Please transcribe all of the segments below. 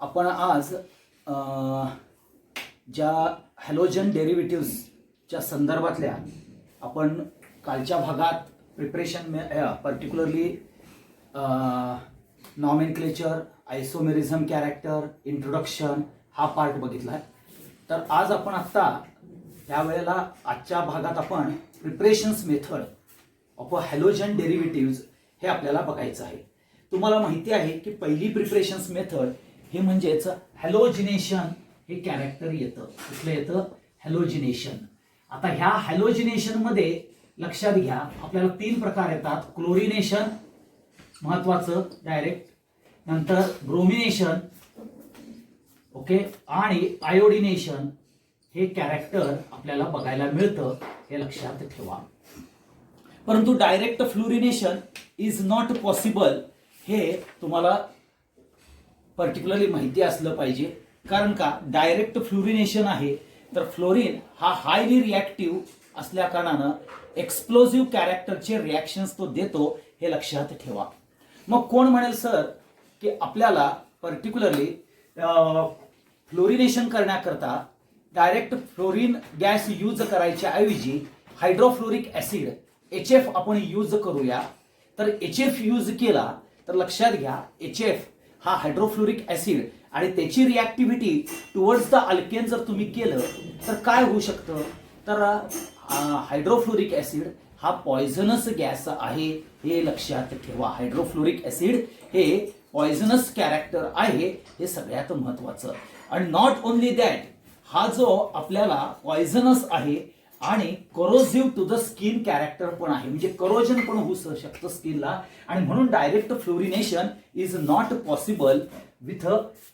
आपण आज ज्या हॅलोजन डेरिव्हेटिव्हजच्या संदर्भातल्या आपण कालच्या भागात preparation particularly nomenclature, isomerism character, introduction हा पार्ट बघितला आहे. तर आज आपण आत्ता यावेळेला आजच्या भागात आपण preparations method of a halogen derivatives हे आपल्याला बघायचं आहे. तुम्हाला माहिती आहे की पहिली प्रिपरेशन्स मेथड हे म्हणजेच हॅलोजिनेशन हे कॅरेक्टर येतं. कुठलं येतं? हॅलोजिनेशन. आता ह्या हॅलोजिनेशन मध्ये लक्षात घ्या आपल्याला 3 प्रकार येतात. क्लोरिनेशन महत्वाचं डायरेक्ट, नंतर ब्रोमिनेशन, ओके, आणि आयोडिनेशन हे कॅरेक्टर आपल्याला बघायला मिळतं, हे लक्षात ठेवा. परंतु direct fluorination is not possible हे तुम्हाला पर्टिक्युलरली माहिती असलं पाहिजे. कारण का डायरेक्ट फ्लोरिनेशन आहे तर फ्लोरीन हा हायली रिॲक्टिव्ह असल्या कारणानं एक्सप्लोजिव्ह कॅरेक्टरचे रिॲक्शन्स तो देतो, हे लक्षात ठेवा. मग कोण म्हणेल सर की आपल्याला पर्टिक्युलरली फ्लोरिनेशन करण्याकरता डायरेक्ट फ्लोरीन गॅस यूज करायच्या ऐवजी हायड्रोफ्लोरिक ऍसिड HF आपण यूज करूया. तर HF यूज केला तर लक्षात घ्या HF हा हायड्रोफ्लोरिक ऍसिड आणि त्याची रिॲक्टिव्हिटी टुवर्ड्स द अल्केन जर तुम्ही केलं तर काय होऊ शकतं? तर हायड्रोफ्लोरिक ऍसिड हा पॉइझनस गॅस आहे, हे लक्षात ठेवा. हायड्रोफ्लोरिक ऍसिड हे पॉइझनस कॅरेक्टर आहे, हे सगळ्यात महत्वाचं. आणि नॉट ओनली दॅट, हा जो आपल्याला पॉइझनस आहे आणि करोसिव्ह टू द स्किन कॅरेक्टर पण आहे, म्हणजे करोजन पण होऊ शकतं स्किनला. आणि म्हणून direct fluorination is not possible with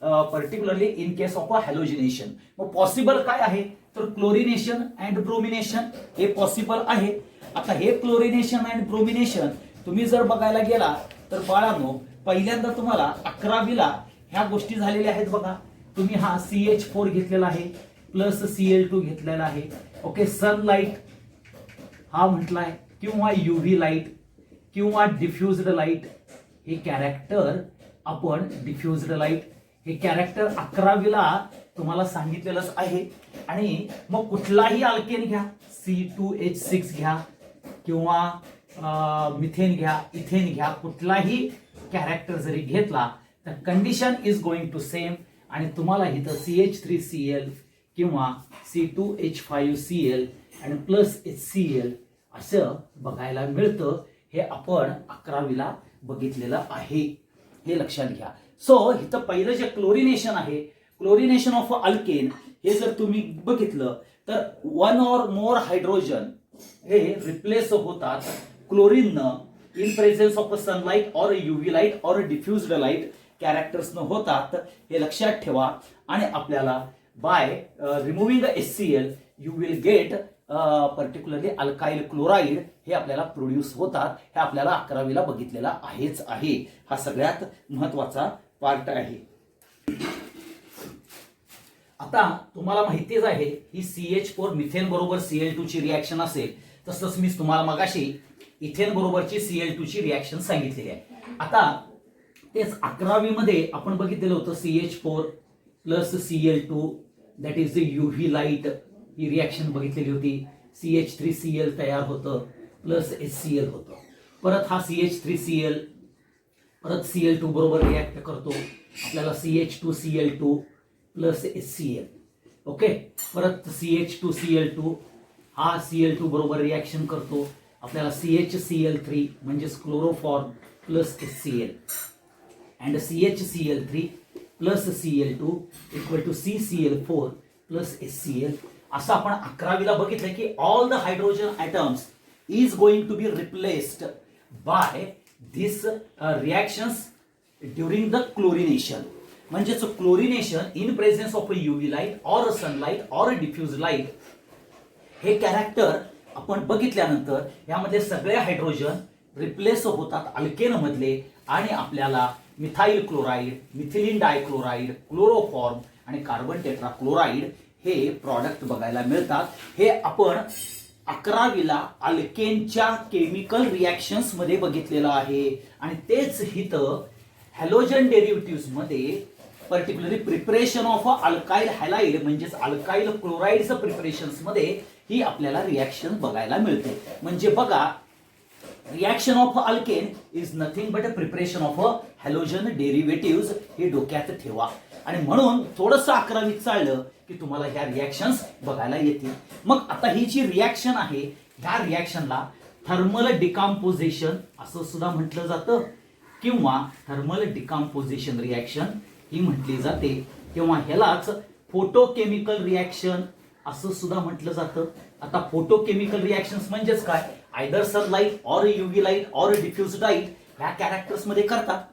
particularly in case of a halogenation. मग पॉसिबल काय आहे? तर क्लोरिनेशन अँड ब्रोमिनेशन हे पॉसिबल आहे. आता हे क्लोरिनेशन अँड ब्रोमिनेशन तुम्ही जर बघायला गेला तर बाळांनो, पहिल्यांदा तुम्हाला 11वीला ह्या गोष्टी झालेल्या आहेत बघा. तुम्ही हा CH4 घेतलेला आहे प्लस Cl2 घेतलेला आहे, ओके. सनलाइट हा म्हटलाय किंवा UV लाईट किंवा डिफ्युज्ड लाईट हे कॅरेक्टर आपण डिफ्युज्ड लाईट हे कॅरेक्टर 11वीला तुम्हाला सांगितलेलंच आहे. आणि मग कुठलाही अल्केन घ्या, C2H6 घ्या किंवा मिथेन घ्या, इथेन घ्या, कुठलाही कॅरेक्टर जरी घेतला तर condition is going to same. आणि तुम्हाला इथं CH3Cl किंवा C2H5Cl आणि प्लस HCl असं बघायला मिळतं. हे आपण 11वीला बघितलेलं आहे, हे लक्षात घ्या. सो इथं पहिलं जे क्लोरिनेशन आहे, क्लोरिनेशन ऑफ अल्केन, हे जर तुम्ही बघितलं तर 1 or more हायड्रोजन हे रिप्लेस होतात क्लोरीननं in presence of sunlight or UV light or diffused light कॅरेक्टर्सनं होतात, हे लक्षात ठेवा. आणि आपल्याला by removing HCl you will get particularly alkyl chloride हे आपल्याला प्रोड्यूस होतात. हे आपल्याला 11वीला बघितलेला आहेच आहे. हा सगळ्यात महत्वाचा पार्ट आहे. आता तुम्हाला माहितीच आहे ही CH4 मिथेन बरोबर Cl2 ची रिॲक्शन असेल, तसंच मी तुम्हाला मगाशी इथेन बरोबरची Cl2 ची रिॲक्शन सांगितलेली आहे. आता तेच 11वी मध्ये आपण बघितलेलं होतं CH4 plus Cl2 that is the UV light he reaction बघितलेली होती. CH3Cl तयार होतं प्लस HCl होतं. परत हा CH3Cl परत Cl2 बरोबर रिॲक्ट करतो, आपल्याला CH2Cl2 प्लस HCl, ओके. परत CH2Cl2 हा Cl2 बरोबर रिॲक्शन करतो, आपल्याला CHCl3 म्हणजेच chloroform plus HCl and CHCl3 plus Cl2 equal to CCl4 plus HCl. असं आपण 11वीला बघितलं की all the hydrogen atoms is going to be replaced by this reactions during the chlorination. म्हणजेच chlorination in presence of UV light or sunlight or diffuse light हे character आपण बघितल्यानंतर यामध्ये सगळे हायड्रोजन रिप्लेस होतात अल्केन मधले आणि आपल्याला methyl chloride, methylene dichloride, chloroform आणि कार्बन टेट्राक्लोराईड हे प्रॉडक्ट बघायला मिळतात. हे आपण 11वीला अल्केनच्या केमिकल रिॲक्शन्स मध्ये बघितलेलं आहे. आणि तेच हिथं हॅलोजन डेरिव्हेटिव्हज मध्ये particularly preparation of alkyl halide म्हणजेच अल्काइल क्लोराइडचं प्रिपरेशन्स मध्ये ही आपल्याला रिॲक्शन बघायला मिळते. म्हणजे बघा, reaction of alkane is nothing but a preparation of halogen derivative हे डोक्यात ठेवा. आणि म्हणून थोडंसं 11वीत चाललं की तुम्हाला ह्या रिॲक्शन्स बघायला येतील. मग आता ही जी रिॲक्शन आहे, ह्या रिॲक्शनला थर्मल डिकम्पोजिशन असं सुद्धा म्हटलं जातं किंवा थर्मल डिकम्पोजिशन रिॲक्शन ही म्हटली जाते किंवा ह्यालाच फोटोकेमिकल रिॲक्शन असं सुद्धा म्हटलं जातं. आता फोटोकेमिकल रिॲक्शन्स म्हणजेच काय, either sunlight or UV light or diffuse light ह्या कॅरेक्टर्स मध्ये करतात.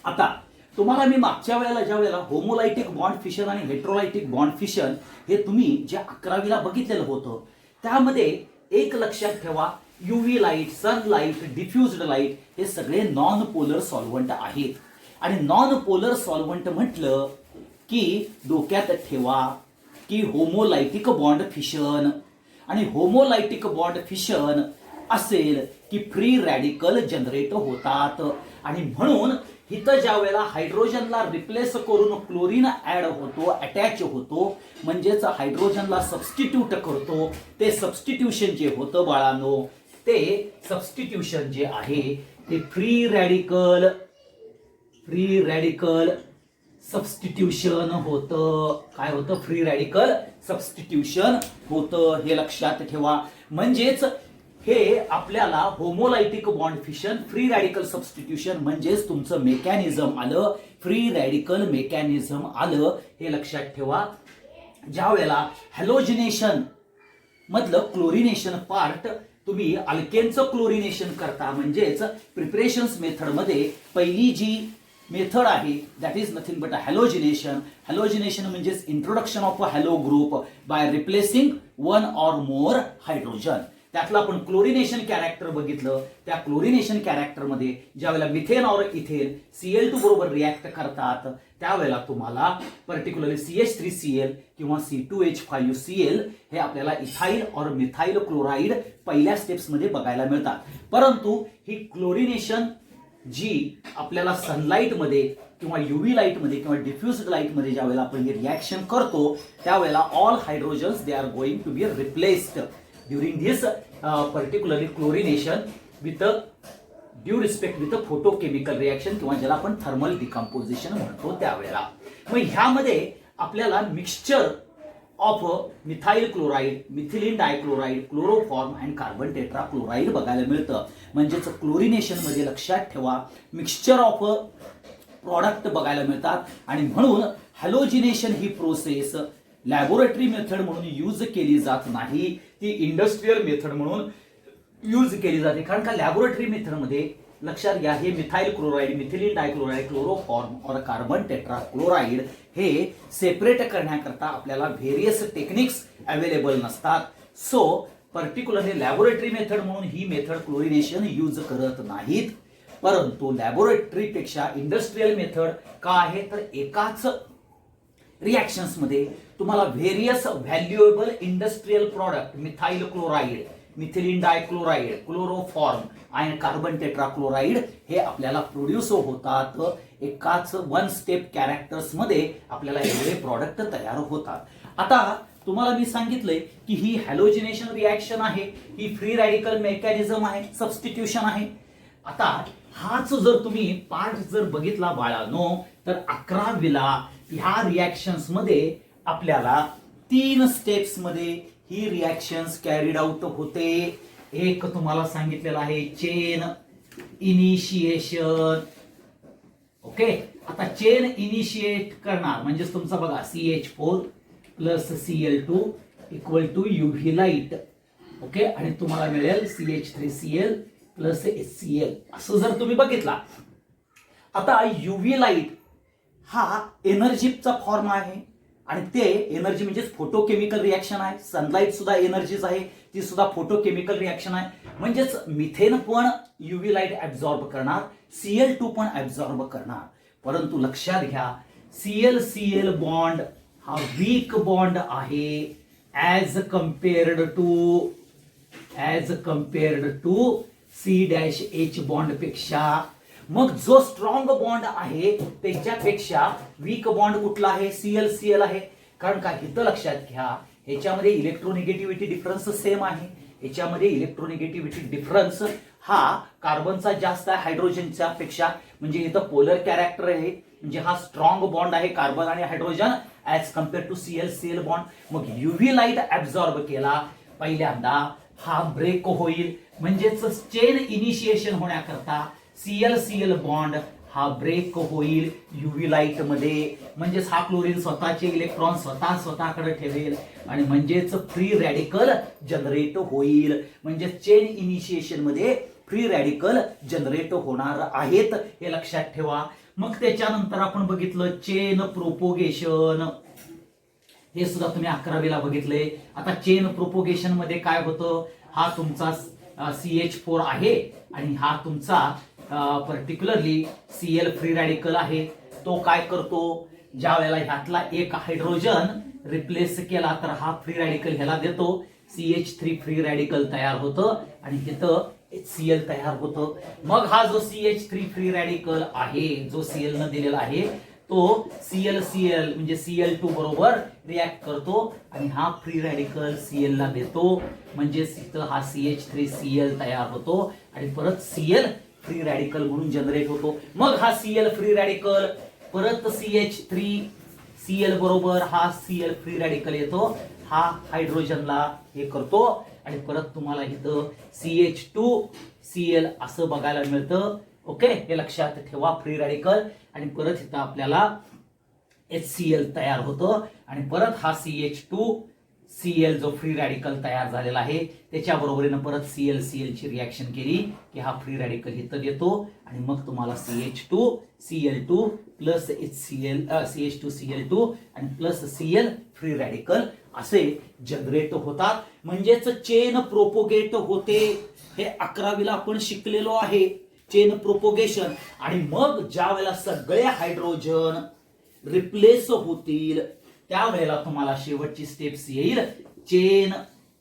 आता तुम्हाला मी मागच्या वेळेला ज्या वेळेला होमोलायटिक बॉन्ड फिशन आणि हेट्रोलायटिक बॉन्ड फिशन हे तुम्ही जे 11वीला बघितलेलं होतं त्यामध्ये एक लक्षात ठेवा, यूव्ही लाईट, सनलाइट, डिफ्युज्ड लाईट हे सगळे नॉन पोलर सॉल्व्हंट आहेत. आणि नॉन पोलर सॉल्व्हंट म्हटलं की डोक्यात ठेवा की होमोलायटिक बॉन्ड फिशन, आणि होमोलायटिक बॉन्ड फिशन असेल की फ्री रॅडिकल जनरेट होतात. आणि म्हणून इथं ज्या वेळेला हायड्रोजनला रिप्लेस करून क्लोरीन ऍड होतो, अटॅच होतो, म्हणजेच हायड्रोजनला सबस्टिट्यूट करतो, ते सबस्टिट्यूशन जे होतं बाळांनो, ते सबस्टिट्यूशन जे आहे ते फ्री रॅडिकल सबस्टिट्यूशन होतं. काय होतं? फ्री रॅडिकल सबस्टिट्यूशन होतं, हे लक्षात ठेवा. म्हणजेच हे आपल्याला homolytic bond fission, free radical substitution म्हणजेच तुमचं मेकॅनिझम आलं, फ्री रॅडिकल मेकॅनिझम आलं, हे लक्षात ठेवा. ज्या वेळेला हॅलोजिनेशन मधलं क्लोरिनेशन पार्ट तुम्ही अल्केनचं क्लोरिनेशन करता, म्हणजेच प्रिपरेशन्स मेथड मध्ये पहिली जी मेथड आहे दॅट इज नथिंग बट हॅलोजिनेशन. हॅलोजिनेशन म्हणजेच introduction of a hello group by replacing one or more hydrogen. त्यातलं आपण क्लोरिनेशन कॅरेक्टर बघितलं. त्या क्लोरिनेशन कॅरेक्टर मध्ये ज्यावेळेला मिथेन और इथेन Cl2 बरोबर रिॲक्ट करतात त्यावेळेला तुम्हाला पर्टिक्युलरली CH3Cl किंवा C2H5Cl हे आपल्याला इथाइल और मिथाइल क्लोराइड पहिल्या स्टेप्स मध्ये बघायला मिळतात. परंतु ही क्लोरिनेशन जी आपल्याला सनलाइट मध्ये किंवा यूव्ही लाईट मध्ये किंवा डिफ्युज्ड लाईट मध्ये ज्यावेळेला आपण हे रिॲक्शन करतो त्यावेळेला all hydrogens they are going to be replaced during this particularly chlorination with due respect with a photochemical reaction किंवा ज्याला आपण थर्मल डिकम्पोजिशन म्हणतो त्यावेळेला. मग ह्यामध्ये आपल्याला mixture of methyl chloride, methylene dichloride, chloroform and carbon tetra chloride बघायला मिळतं. म्हणजेच क्लोरिनेशन मध्ये लक्षात ठेवा मिक्सचर ऑफ प्रॉडक्ट बघायला मिळतात. आणि म्हणून हॅलोजिनेशन ही प्रोसेस लॅबोरेटरी मेथड म्हणून यूज केली जात नाही, ती इंडस्ट्रियल मेथड म्हणून यूज केली जाते. कारण का लॅबोरेटरी मेथड मध्ये लक्षात घ्या हे methyl chloride, methylene dichloride, chloroform और कार्बन टेट्रा क्लोराइड हे सेपरेट करण्याकरता आपल्याला व्हेरियस टेक्निक्स अवेलेबल नसतात. सो पर्टिक्युलरली लॅबोरेटरी मेथड म्हणून ही मेथड क्लोरिनेशन यूज करत नाहीत. परंतु लॅबोरेटरी पेक्षा इंडस्ट्रियल मेथड का आहे तर एकाच रिॲक्शन्स मध्ये तुम्हाला various valuable industrial product methyl chloride, methylene dichloride, chloroform आणि कार्बन टेट्रा क्लोराइड हे आपल्याला प्रोड्यूस होतात. एकाच वन स्टेप कॅरेक्टर्स मध्ये आपल्याला एवढे प्रॉडक्ट तयार होतात. आता तुम्हाला मी सांगितलंय की ही हॅलोजिनेशन रिॲक्शन आहे, ही फ्री रॅडिकल मेकॅनिझम आहे, सबस्टिट्यूशन आहे. आता हाच जर तुम्ही पार्ट जर बघितला बाळांनो तर 11वीला ह्या रिॲक्शन्स मध्ये आपल्याला 3 स्टेप्स मध्ये ही रिॲक्शन्स कॅरीड आउट होते. एक तुम्हाला सांगितलेलं आहे चेन इनिशिएशन. ओके, आता चेन इनिशिएट करणार म्हणजेच तुमचा बघा CH4 plus Cl2 equal to UV light. Okay, आणि तुम्हाला मिळेल CH3Cl प्लस HCl असं जर तुम्ही बघितला. आता UV लाईट हा एनर्जीचा फॉर्म आहे आणि ते एनर्जी म्हणजे फोटोकेमिकल रिॲक्शन आहे. सनलाइट सुद्धा एनर्जीज आहे, ती सुद्धा फोटोकेमिकल रिॲक्शन आहे. म्हणजेच मिथेन पण UV लाईट ऍब्झॉर्ब करणार, Cl2 पण ऍब्झॉर्ब करणार. परंतु लक्षात घ्या Cl-Cl बॉन्ड हा वीक बॉन्ड आहे as compared to C-H bond पेक्षा. मग जो स्ट्रॉंग बॉन्ड आहे त्याच्यापेक्षा वीक बॉन्ड कुठला आहे? ClCl आहे. कारण का इथं लक्षात घ्या, ह्याच्यामध्ये इलेक्ट्रोनिगेटिव्हिटी डिफरन्स सेम आहे. ह्याच्यामध्ये इलेक्ट्रोनिगेटिव्हिटी डिफरन्स हा कार्बनचा जास्त आहे हायड्रोजनच्या पेक्षा, म्हणजे इथं पोलर कॅरेक्टर आहे, म्हणजे हा स्ट्रॉंग बॉन्ड आहे कार्बन आणि hydrogen as compare to ClCl bond. मग UV लाईट ऍब्झॉर्ब केला पहिल्यांदा, हा ब्रेक होईल, म्हणजेच चेन इनिशिएशन होण्याकरता ClCl बॉन्ड हा ब्रेक होईल UV लाईट मध्ये, म्हणजेच हा क्लोरीन स्वतःचे इलेक्ट्रॉन स्वतःकडे ठेवेल आणि म्हणजेच फ्री रॅडिकल जनरेट होईल. म्हणजे चेन इनिशिएशन मध्ये फ्री रॅडिकल जनरेट होणार आहेत, हे लक्षात ठेवा. मग त्याच्यानंतर आपण बघितलं चेन प्रोपोगेशन, हे सुद्धा तुम्ही 11वीला बघितले. आता चेन प्रोपोगेशन मध्ये काय होतं? हा तुमचा CH4 आहे आणि हा तुमचा पर्टिक्युलरली Cl फ्री रॅडिकल आहे. तो काय करतो? ज्या वेळेला ह्यातला एक हायड्रोजन रिप्लेस केला तर हा फ्री रॅडिकल ह्याला देतो, CH3 फ्री रॅडिकल तयार होतं आणि तिथं HCl तयार होतं. मग हा जो CH3 फ्री रॅडिकल आहे जो Cl न दिलेला आहे तो ClCl म्हणजे Cl2 बरोबर रिॲक्ट करतो आणि हा फ्री रॅडिकल Cl ला देतो, म्हणजे तिथं हा CH3Cl तयार होतो आणि परत Cl फ्री रॅडिकल म्हणून जनरेट होतो. मग हा Cl फ्री रॅडिकल परत CH3Cl बरोबर हा Cl फ्री रॅडिकल येतो, हा हायड्रोजनला हे करतो आणि परत तुम्हाला इथं CH2Cl असं बघायला मिळतं. ओके, हे लक्षात ठेवा फ्री रॅडिकल. आणि परत इथं आपल्याला HCl तयार होतं आणि परत हा CH2Cl जो फ्री रॅडिकल तयार झालेला आहे त्याच्या बरोबरीनं परत ClCl ची रिॲक्शन केली की हा फ्री रॅडिकल इथं देतो आणि मग तुम्हाला CH2Cl2 प्लस CH2Cl2 आणि प्लस Cl फ्री रॅडिकल असे जनरेट होतात, म्हणजेच चेन प्रोपोगेट होते. हे 11वीला आपण शिकलेलो आहे चेन प्रोपोगेशन. आणि मग ज्या वेळेला सगळे हायड्रोजन रिप्लेस होतील त्यावेळेला तुम्हाला शेवटची स्टेप्स येईल चेन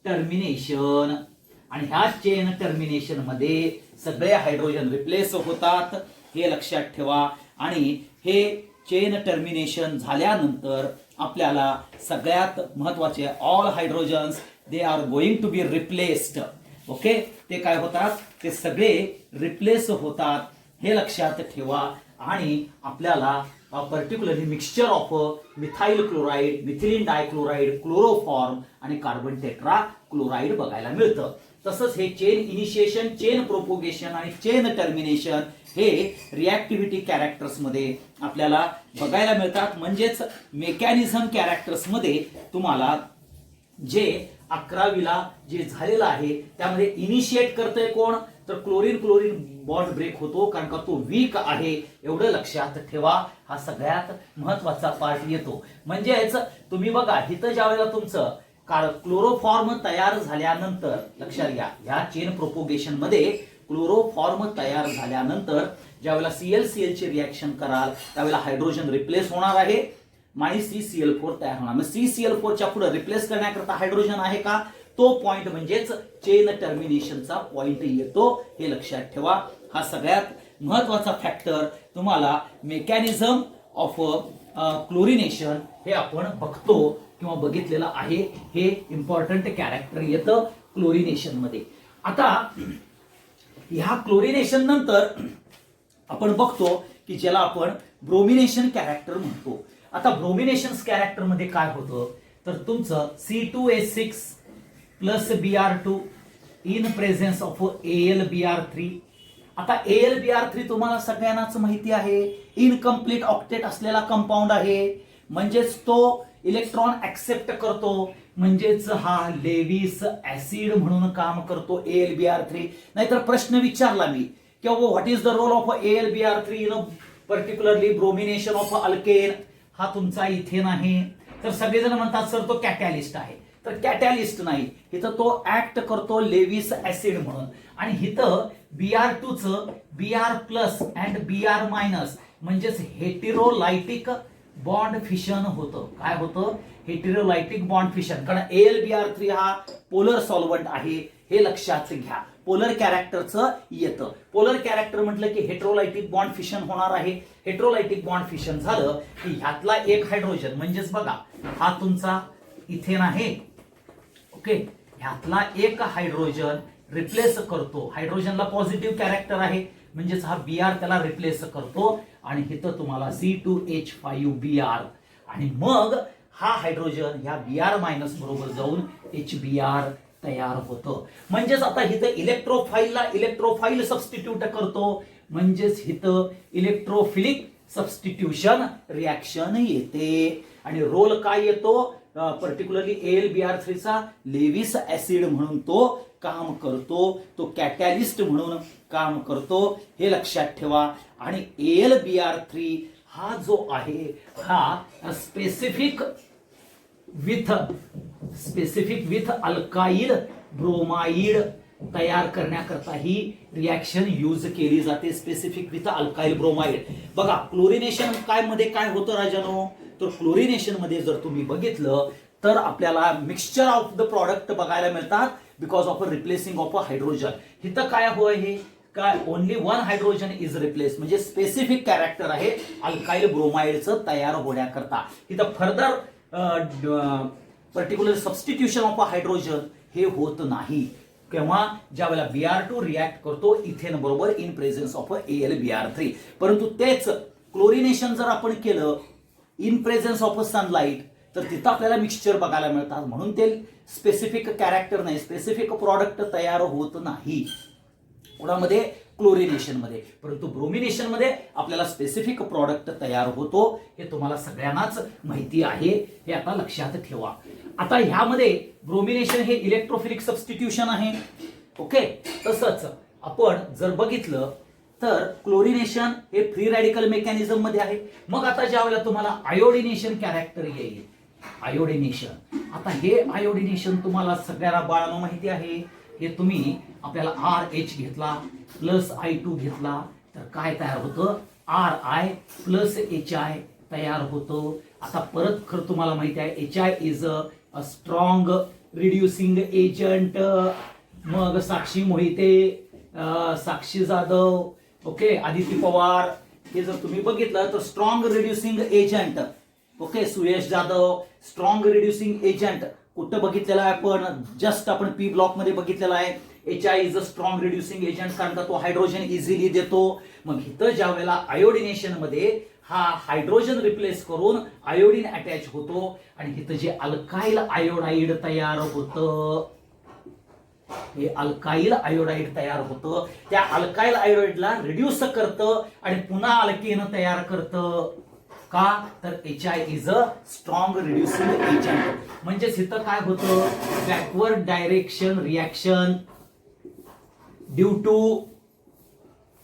टर्मिनेशन. आणि ह्या चेन टर्मिनेशन मध्ये सगळे हायड्रोजन रिप्लेस होतात, हे लक्षात ठेवा. आणि हे चेन टर्मिनेशन झाल्यानंतर आपल्याला सगळ्यात महत्वाचे all hydrogens they are going to be replaced. Okay, ते काय होतात? ते सगळे रिप्लेस होतात, हे लक्षात ठेवा. आणि आपल्याला particularly mixture of methyl chloride, methylene dichloride, chloroform आणि कार्बन टेट्रा क्लोराईड बघायला मिळतं. तसंच हे चेन इनिशिएशन, चेन प्रोपोगेशन आणि चेन टर्मिनेशन हे रिॲक्टिव्हिटी कॅरेक्टर्स मध्ये आपल्याला बघायला मिळतात. म्हणजेच मेकॅनिझम कॅरेक्टर्स मध्ये तुम्हाला जे 11वीला जे झालेलं आहे त्यामध्ये इनिशिएट करतोय कोण? तर क्लोरीन क्लोरीन बॉन्ड ब्रेक होतो, कारण का तो वीक आहे, एवढं लक्षात ठेवा. हा सगळ्यात महत्वाचा पार्ट येतो. म्हणजेच तुम्ही बघा इथं ज्या वेळेला तुमचं क्लोरोफॉर्म तयार झाल्यानंतर, लक्षात घ्या ह्या चेन प्रोपोगेशन मध्ये क्लोरोफॉर्म तयार झाल्यानंतर ज्यावेळेला ClCl ची रिॲक्शन कराल त्यावेळेला हायड्रोजन रिप्लेस होणार आहे आणि CCl4 तयार होणार. मग CCl4 च्या पुढे रिप्लेस करण्याकरता हायड्रोजन आहे का? तो पॉइंट म्हणजेच चेन टर्मिनेशनचा पॉइंट येतो, हे लक्षात ठेवा. हा सगळ्यात महत्वाचा फॅक्टर तुम्हाला मेकॅनिझम ऑफ क्लोरिनेशन हे आपण बघतो किंवा बघितलेलं आहे. हे इम्पॉर्टंट कॅरेक्टर येतं क्लोरिनेशन मध्ये. आता ह्या क्लोरिनेशन नंतर आपण बघतो की ज्याला आपण ब्रोमिनेशन कॅरेक्टर म्हणतो. आता ब्रोमिनेशन कॅरेक्टर मध्ये काय होतं? तर तुमचं C2H6 plus Br2 in presence of AlBr3. आता AlBr3 तुम्हाला सगळ्यांनाच माहिती आहे इनकम्प्लीट ऑक्टेट असलेला कंपाऊंड आहे, म्हणजेच तो इलेक्ट्रॉन ऍक्सेप्ट करतो, म्हणजेच हा लेविस ऍसिड म्हणून काम करतो AlBr3. नाहीतर प्रश्न विचारला मी की what is the role of AlBr3 in particularly bromination of alkane? हा तुमचा इथेन आहे, तर सगळेजण म्हणतात सर तो कॅटॅलिस्ट आहे. तर कॅटॅलिस्ट नाही, इथं तो ऍक्ट करतो लेविस ऍसिड म्हणून. आणि इथं Br2 च Br plus and Br minus म्हणजेच हेटेरोलायटिक बॉन्ड फिशन होतं. काय होतं? हेटेरोलायटिक बॉन्ड फिशन. कारण AlBr3 हा पोलर सॉल्व्हंट आहे, हे लक्षात घ्या. पोलर कॅरेक्टरचं येतं. पोलर कॅरेक्टर म्हटलं की हेट्रोलायटिक बॉन्ड फिशन होणार आहे. हेट्रोलायटिक बॉन्ड फिशन झालं की ह्यातला एक हायड्रोजन, म्हणजेच बघा हा तुमचा इथेन आहे, ओके, ह्यातला एक हायड्रोजन रिप्लेस करतो. हायड्रोजनला पॉझिटिव्ह कॅरेक्टर आहे, म्हणजेच हा Br त्याला रिप्लेस करतो आणि इथं तुम्हाला C2H5Br, आणि मग हा हायड्रोजन ह्या Br मायनस बरोबर जाऊन HBr तयार होतं. म्हणजेच आता इथं इलेक्ट्रोफाईलला इलेक्ट्रोफाईल सबस्टिट्यूट करतो, म्हणजेच इथं इलेक्ट्रोफिलिक सबस्टिट्यूशन रिॲक्शन येते. आणि रोल काय येतो, पर्टिक्युलरली AlBr3 चा लेविस ऍसिड म्हणून तो काम करतो, तो कॅटॅलिस्ट म्हणून काम करतो, हे लक्षात ठेवा. आणि AlBr3 हा जो आहे हा स्पेसिफिक विथ अल्काइल ब्रोमाइड तयार करण्याकरता ही रिॲक्शन यूज केली जाते. Specific with alkyl bromide. बघा क्लोरिनेशन काय मध्ये काय होतं राजानो, तर क्लोरिनेशन मध्ये जर तुम्ही बघितलं तर आपल्याला मिक्सचर ऑफ द प्रॉडक्ट बघायला मिळतात because of a replacing of a hydrogen. इथं काय होय, हे काय only one hydrogen is replace, म्हणजे स्पेसिफिक कॅरेक्टर आहे अल्काइल ब्रोमाइडचं तयार होण्याकरता. इथं further particular substitution of a hydrogen हे होत नाही. केव्हा, ज्या वेळेला Br2 रिॲक्ट करतो इथेन बरोबर इन प्रेझेन्स ऑफ AlBr3. परंतु तेच क्लोरिनेशन जर आपण केलं इन प्रेझेन्स ऑफ सनलाइट तर तिथं आपल्याला मिक्सचर बघायला मिळतात, म्हणून ते स्पेसिफिक कॅरेक्टर नाही, स्पेसिफिक प्रॉडक्ट तयार होत नाही कोणामध्ये, क्लोरिनेशन मध्ये. परंतु ब्रोमिनेशन मध्ये आपल्याला स्पेसिफिक प्रॉडक्ट तयार होतो. हे तुम्हाला सगळ्यांनाच माहिती आहे, हे आता लक्षात ठेवा. आता ह्यामध्ये ब्रोमिनेशन हे इलेक्ट्रोफिलिक सबस्टिट्यूशन आहे, ओके. तसंच आपण जर बघितलं तर क्लोरिनेशन हे फ्री रॅडिकल मेकॅनिझम मध्ये आहे. मग आता ज्या वेळेला तुम्हाला आयोडिनेशन कॅरेक्टर येईल, आयोडिनेशन, आता हे आयोडिनेशन तुम्हाला सगळ्यांना बाळांनो माहिती आहे. हे तुम्ही आपल्याला RH घेतला प्लस I2 घेतला तर काय तयार होतं, Ri प्लस HI तयार होतं. आता परत खरं तुम्हाला माहिती आहे HI is a strong reducing agent. मग साक्षी मोहिते, साक्षी जाधव, ओके, आदिती पवार, हे जर तुम्ही बघितलं तर strong reducing agent, okay. Suyash Jadhav strong reducing agent कुठं बघितलेला आहे आपण, जस्ट आपण P ब्लॉक मध्ये बघितलेला आहे. HI is a strong reducing agent, कारण का तो हायड्रोजन इझिली देतो. मग इथं ज्या वेळेला आयोडिनेशन मध्ये हा हायड्रोजन रिप्लेस करून आयोडीन अटॅच होतो आणि इथं जे अल्काइल आयोडाइड तयार होतं, हे अल्काइल आयोडाइड तयार होतं, त्या अल्काइल आयोडाइडला रिड्यूस करतं आणि पुन्हा अल्केन तयार करतं. का, तर HI is a strong reducing agent. म्हणजेच इथं काय होतं, backward direction reaction due to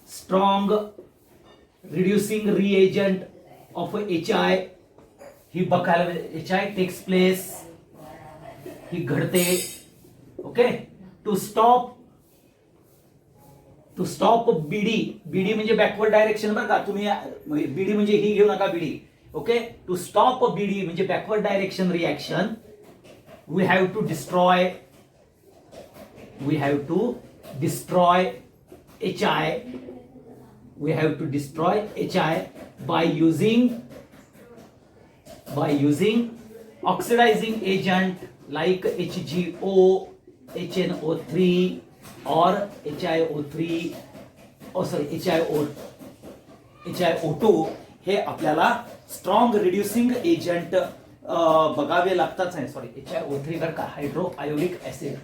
strong reducing reagent of HI ही बघायला, HI टेक्स प्लेस, ही घडते, ओके. टू स्टॉप बीडी म्हणजे बॅकवर्ड डायरेक्शन, बरं का तुम्ही, बीडी म्हणजे ही घेऊ नका BD, okay. To stop BD म्हणजे backward direction reaction we have to destroy HI by using oxidizing agent like HGO, HNO3 or HiO2 हे आपल्याला स्ट्रॉंग रिड्युसिंग एजंट बघावे लागतात. सॉरी, HiO3 बरं का, हायड्रो आयोनिक ऍसिड,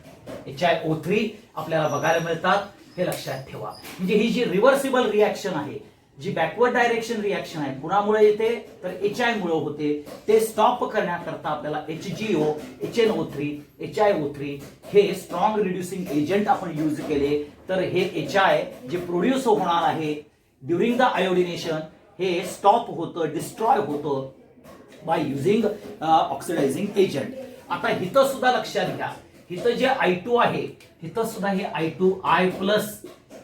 HiO3 आपल्याला बघायला मिळतात, हे लक्षात ठेवा. म्हणजे ही जी रिव्हर्सिबल रिॲक्शन आहे, जी बॅकवर्ड डायरेक्शन रिॲक्शन आहे, कुणामुळे येते तर HI मुळे होते. ते स्टॉप करण्याकरता आपल्याला HGO, HNO3, HiO3 हे स्ट्रॉंग रिड्युसिंग एजंट आपण यूज केले तर हे HI जे प्रोड्यूस होणार आहे ड्युरिंग द आयोडिनेशन हे स्टॉप होतं, डिस्ट्रॉय होतं बाय युझिंग ऑक्सिडायझिंग एजंट. आता इथं सुद्धा लक्षात घ्या, इथं जे I2 आहे, इथं सुद्धा हे I2 I plus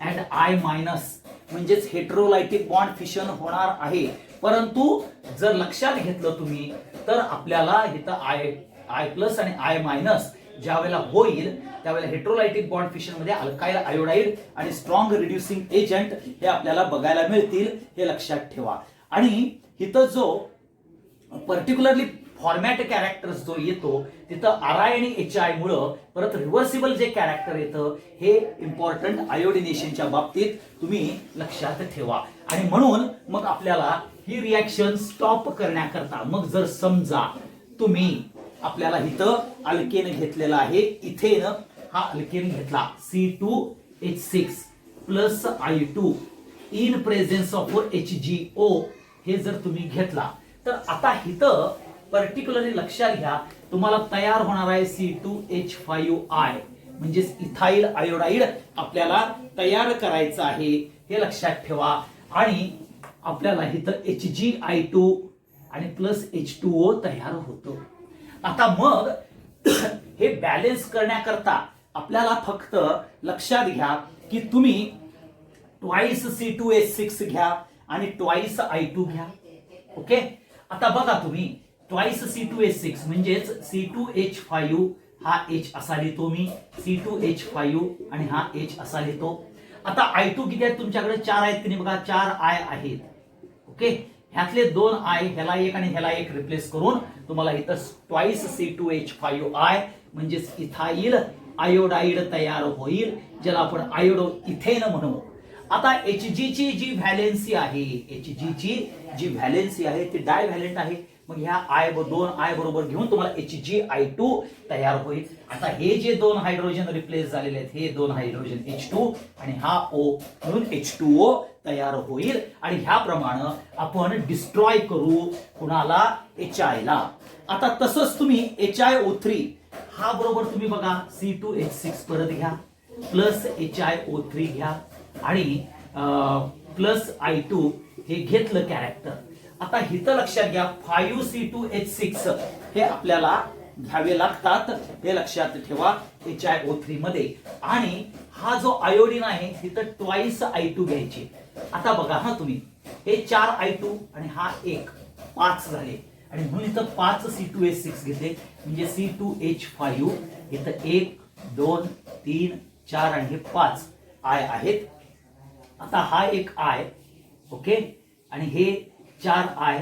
and I minus म्हणजेच हेट्रोलायटिक बॉन्ड फिशन होणार आहे. परंतु जर लक्षात घेतलं तुम्ही तर आपल्याला इथं I प्लस आणि I मायनस ज्यावेळेला होईल त्यावेळेला हेट्रोलायटिक बॉन्ड फिशनमध्ये अल्काइल आयोडाईड आणि स्ट्रॉंग रिड्युसिंग एजंट हे आपल्याला बघायला मिळतील, हे लक्षात ठेवा. आणि इथं जो पर्टिक्युलरली फॉर्मॅट कॅरेक्टर्स जो येतो तिथं RI आणि HI मुळे परत रिव्हर्सिबल जे कॅरेक्टर येतं हे इम्पॉर्टंट आयोडिनेशनच्या बाबतीत तुम्ही लक्षात ठेवा. आणि म्हणून मग आपल्याला ही रिॲक्शन स्टॉप करण्याकरता मग जर समजा तुम्ही आपल्याला इथं अल्केन घेतलेला आहे, इथेन हा अल्केन घेतला C2H6 plus I2 in presence of HgO हे जर तुम्ही घेतला तर आता इथं पर्टिक्युलरली लक्षात घ्या तुम्हाला तयार होणार आहे C2H5I म्हणजेच इथाइल आयोडाईड आपल्याला तयार करायचं आहे, हे लक्षात ठेवा. आणि आपल्याला इथं HgI2 आणि प्लस H2O तयार होतो. आता मग हे बॅलन्स करण्याकरता आपल्याला फक्त लक्षात घ्या की तुम्ही ट्वाइस C2H6 घ्या आणि ट्वाइस I2 घ्या. ओके, आता बघा तुम्ही ट्वाइस C2H6 म्हणजेच C2H5 हा H असा लिहितो मी, C2H5 आणि हा H असा लिहितो. आता I2 किती आहेत तुमच्याकडे? 4 आहेत की नाही बघा, 4 I आहेत. ओके, ह्यातले 2 I ह्याला एक आणि ह्याला एक रिप्लेस करून तुम्हाला इथं ट्वाइस C2H5I म्हणजेच इथाइल आयोडाईड तयार होईल, ज्याला आपण आयोडो इथेन म्हणू. आता Hg ची जी व्हॅलेन्सी आहे, Hg ची जी व्हॅलेन्सी आहे ती डायव्हॅलेंट आहे, मग ह्या दोन I बरोबर घेऊन तुम्हाला HgI2 तयार होईल. आता हे जे 2 हायड्रोजन रिप्लेस झालेले आहेत हे 2 हायड्रोजन H2 आणि हा O म्हणून H2O तयार होईल. आणि ह्याप्रमाणे आपण डिस्ट्रॉय करू कुणाला? HI ला. आता तसंच तुम्ही HiO3 हा बरोबर तुम्ही बघा C2H6 परत घ्या प्लस HiO3 घ्या आणि प्लस I2 हे घेतलं कॅरेक्टर. आता इथं लक्षात घ्या 5C2H6 हे आपल्याला घ्यावे लागतात, हे लक्षात ठेवा HiO3 मध्ये. आणि हा जो आयोडीन आहे तिथं ट्वाइस I2 घ्यायचे. आता बघा हा तुम्ही हे 4 I2 आणि हा 1 5 झाले आणि म्हणून इथं 5 C2H6 घेतले म्हणजे C2H5 इथं 1 2 3 4 आणि हे 5 I आहेत. आता हा एक I, ओके, आणि हे 4 I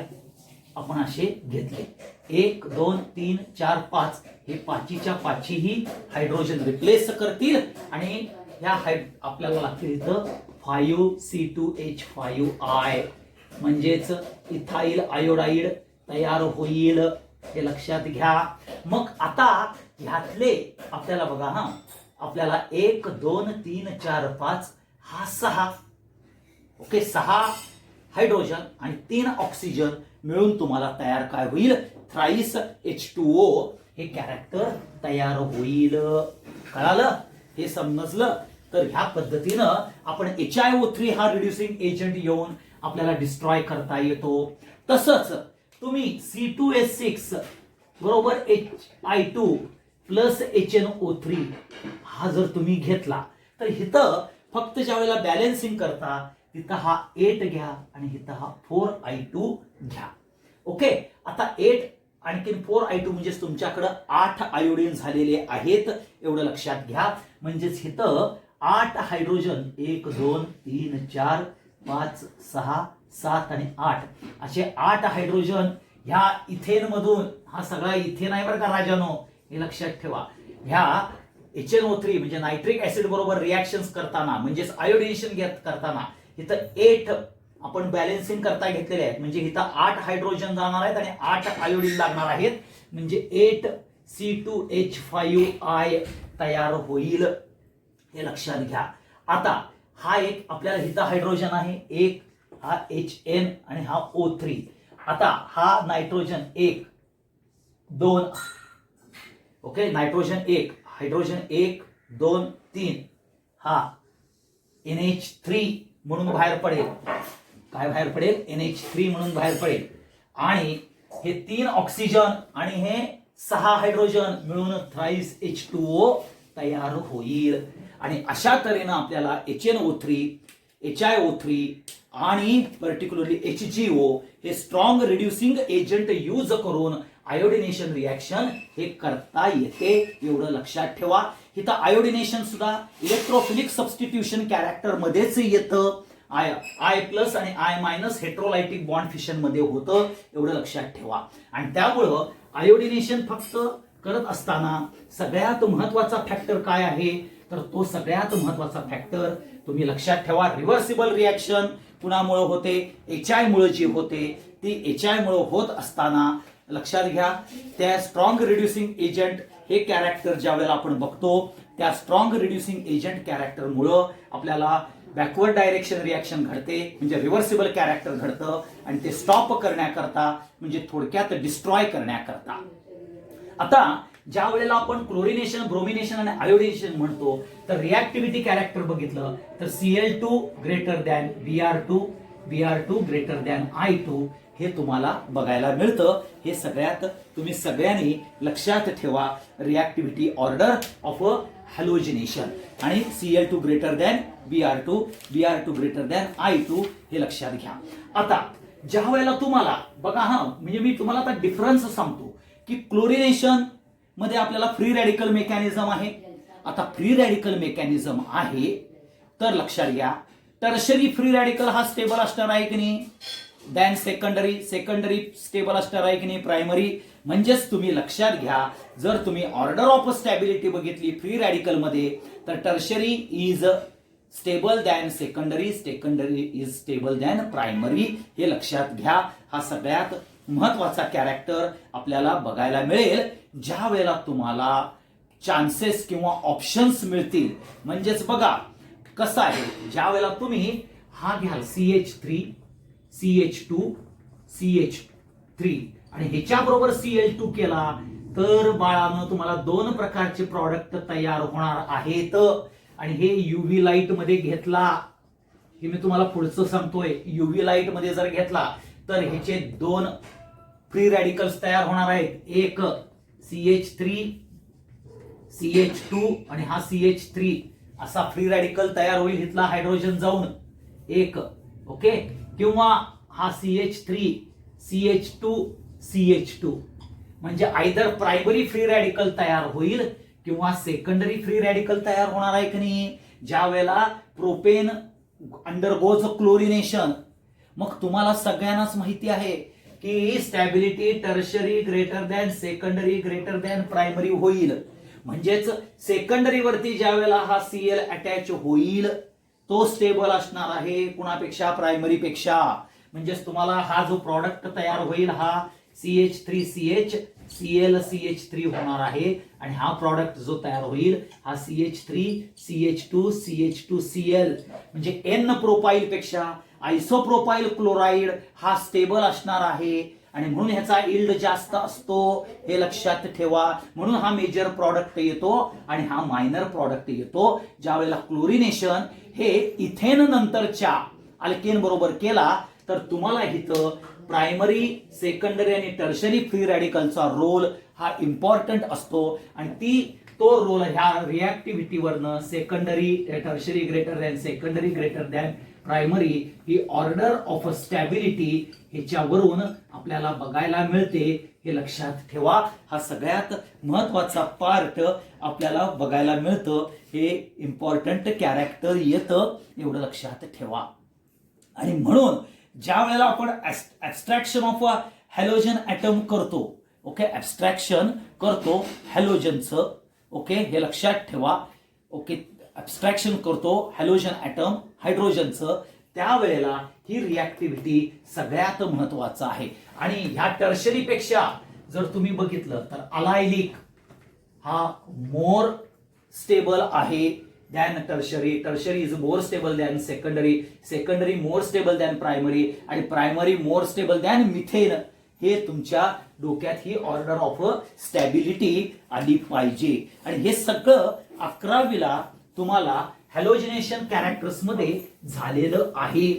आपण असे घेतले 1 2 3 4 5 हे पाचीच्या पाचीही हायड्रोजन रिप्लेस करतील आणि ह्या आपल्याला लागतील इथं 5C2H5I म्हणजेच इथाइल आयोडाईड तयार होईल, हे लक्षात घ्या. मग आता ह्यातले आपल्याला बघा हा आपल्याला 1 2 3 4 5 हा 6, ओके, 6 हायड्रोजन आणि 3 ऑक्सिजन मिळून तुम्हाला तयार काय होईल? थ्राइस H2O हे कॅरेक्टर तयार होईल. कळालं? हे समजलं? तर ह्या पद्धतीनं आपण HiO3 हा रिड्युसिंग एजंट येऊन आपल्याला डिस्ट्रॉय करता येतो. तसंच तुम्ही C2H6 बरोबर I2 प्लस HNO3 हा जर तुम्ही घेतला तर इथं फक्त ज्या वेळेला बॅलन्सिंग करता तिथं हा 8 घ्या आणि इथं हा 4I2 घ्या. ओके, आता 8 आणखीन 4I2 म्हणजेच तुमच्याकडे 8 आयोडीन झालेले आहेत, एवढं लक्षात घ्या. म्हणजेच इथं 8 हायड्रोजन 1 2 3 4 5 6 7 आणि 8 असे 8 हायड्रोजन ह्या इथेन मधून, हा सगळा इथेन आहे बरं का राजानो, हे लक्षात ठेवा. ह्या HNO3 म्हणजे नायट्रिक ऍसिड बरोबर रिॲक्शन्स करताना म्हणजेच आयोडिनेशन करताना इथं 8 आपण बॅलन्सिंग करता घेतलेले आहेत, म्हणजे इथं 8 हायड्रोजन जाणार आहेत आणि 8 आयोडीन लागणार आहेत, म्हणजे 8C2H5I तयार होईल, हे लक्षात घ्या. आता हा एक आपल्याला इथं हायड्रोजन आहे, एक हा HN आणि हा O3. आता हा नायट्रोजन 1 2, ओके, नायट्रोजन 1 हायड्रोजन 1 2 3 हा NH3 म्हणून बाहेर पडेल. काय बाहेर पडेल? NH3 म्हणून बाहेर पडेल. आणि हे 3 ऑक्सिजन आणि हे 6 हायड्रोजन मिळून थ्राइस H2O तयार होईल. आणि अशा तऱ्हेनं आपल्याला HNO3 HiO3 आणि पर्टिक्युलरली HgO हे स्ट्रॉंग रिड्युसिंग एजंट यूज करून आयोडिनेशन रिॲक्शन हे करता येते, एवढं लक्षात ठेवा. इथं आयोडिनेशन सुद्धा इलेक्ट्रोफिलिक सबस्टिट्यूशन कॅरेक्टर मध्येच येतं. I प्लस आणि I मायनस हेट्रोलायटिक बॉन्ड फिशन मध्ये होतं, एवढं लक्षात ठेवा. आणि त्यामुळं आयोडिनेशन फक्त करत असताना सगळ्यात महत्वाचा फॅक्टर काय आहे, तर तो सगळ्यात महत्वाचा फॅक्टर तुम्ही लक्षात ठेवा. रिव्हर्सिबल रिॲक्शन कुणामुळे होते, HI मुळे जी होते ती HI मुळे होत असताना लक्षात घ्या, त्या स्ट्रॉंग रिड्युसिंग एजंट हे कॅरेक्टर ज्या वेळेला आपण बघतो, त्या स्ट्रॉंग रिड्युसिंग एजंट कॅरेक्टर मुळे आपल्याला बॅकवर्ड डायरेक्शन रिॲक्शन घडते, म्हणजे रिव्हर्सिबल कॅरेक्टर घडतं. आणि ते स्टॉप करण्याकरता म्हणजे थोडक्यात डिस्ट्रॉय करण्याकरता. आता ज्या वेळेला आपण क्लोरिनेशन, ब्रोमिनेशन आणि आयोडिनेशन म्हणतो, तर रिॲक्टिव्हिटी कॅरेक्टर बघितलं तर Cl2 greater than Br2, Br2 greater than I2 हे तुम्हाला बघायला मिळतं. हे सगळ्यात तुम्ही सगळ्यांनी लक्षात ठेवा, रिॲक्टिव्हिटी ऑर्डर ऑफ अ हॅलोजिनेशन. आणि Cl2 greater than Br2, Br2 greater than I2 हे लक्षात घ्या. आता ज्या वेळेला तुम्हाला बघा, म्हणजे मी तुम्हाला आता डिफरन्स सांगतो की क्लोरिनेशन मध्ये आपल्याला फ्री रॅडिकल मेकॅनिझम आहे. आता फ्री रॅडिकल मेकॅनिझम आहे तर लक्षात घ्या, टर्शरी फ्री रॅडिकल हा स्टेबल असणार आहे की नाही, दॅन सेकंडरी, सेकंडरी स्टेबल असणार आहे की नाही प्रायमरी. म्हणजेच तुम्ही लक्षात घ्या, जर तुम्ही ऑर्डर ऑफ स्टॅबिलिटी बघितली फ्री रॅडिकल मध्ये, तर tertiary is stable than secondary, secondary is stable than primary. हे लक्षात घ्या. हा सगळ्यात महत्वाचा कॅरेक्टर आपल्याला बघायला मिळेल ज्या वेळेला तुम्हाला चान्सेस किंवा ऑप्शन्स मिळतील. म्हणजेच बघा कसं आहे, ज्या वेळेला तुम्ही हा घ्याल CH3, CH2, CH3 आणि ह्याच्या बरोबर Cl2 केला, तर बाळानं तुम्हाला दोन प्रकारचे प्रॉडक्ट तयार होणार आहेत. आणि हे UV लाईट मध्ये घेतला, हे मी तुम्हाला पुढचं सांगतोय, UV लाईट मध्ये जर घेतला तर ह्याचे दोन फ्री रॅडिकल्स तयार होणार आहेत. एक CH3, CH2 आणि हा CH3 असा फ्री रॅडिकल तयार होईल, इथला हायड्रोजन जाऊन एक, ओके. किंवा हा CH3, CH2, CH2 म्हणजे आयदर प्रायमरी फ्री रॅडिकल तयार होईल किंवा सेकंडरी फ्री रॅडिकल तयार होणार आहे की नाही. ज्या वेळेला प्रोपेन अंडरगोज क्लोरिनेशन, मग तुम्हाला सगळ्यांनाच माहिती आहे की stability tertiary greater than secondary greater than primary होईल. म्हणजेच सेकंडरी वरती ज्या वेळेला हा Cl अटॅच होईल तो स्टेबल असणार आहे कुणापेक्षा, प्रायमरी पेक्षा. म्हणजेच तुम्हाला हा जो प्रॉडक्ट तयार होईल हा CH3CH ClCH3 होणार आहे. आणि हा प्रॉडक्ट जो तयार होईल हा CH3CH2CH2Cl म्हणजे N प्रोपाईल पेक्षा आयसोप्रोपाईल क्लोराईड हा स्टेबल असणार आहे. आणि म्हणून ह्याचा इल्ड जास्त असतो, हे लक्षात ठेवा. म्हणून हा मेजर प्रॉडक्ट येतो आणि हा मायनर प्रॉडक्ट येतो. ज्या वेळेला क्लोरिनेशन हे इथेन नंतरच्या अल्केन बरोबर केला तर तुम्हाला इथं प्रायमरी, सेकंडरी आणि टर्शरी फ्री रॅडिकलचा रोल हा इम्पॉर्टंट असतो. आणि तो रोल ह्या रिॲक्टिव्हिटीवरनं secondary, tertiary greater than secondary greater than primary ही ऑर्डर ऑफ स्टॅबिलिटी ह्याच्यावरून आपल्याला बघायला मिळते, हे लक्षात ठेवा. हा सगळ्यात महत्वाचा पार्ट आपल्याला बघायला मिळतं, हे इम्पॉर्टंट कॅरेक्टर येतं, एवढं लक्षात ठेवा. आणि म्हणून ज्या वेळेला आपण ऍब्स्ट्रॅक्शन ऑफ हॅलोजन ऍटम करतो, ओके, ऍब्स्ट्रॅक्शन करतो हॅलोजनचं, ओके, हे लक्षात ठेवा. ओके, ऍब्स्ट्रॅक्शन करतो हॅलोजन ऍटम हायड्रोजनचं, त्यावेळेला ही रिॲक्टिव्हिटी सगळ्यात महत्वाचं आहे. आणि ह्या टर्शरी पेक्षा जर तुम्ही बघितलं तर अलायलिक हा मोर स्टेबल आहे than tertiary, tertiary is more stable than secondary, secondary more stable than primary आणि primary more stable than methane. हे तुमच्या डोक्यात ही ऑर्डर ऑफ स्टॅबिलिटी आली पाहिजे. आणि हे सगळं 11वीला तुम्हाला हॅलोजिनेशन कॅरेक्टर्स मध्ये झालेलं आहे.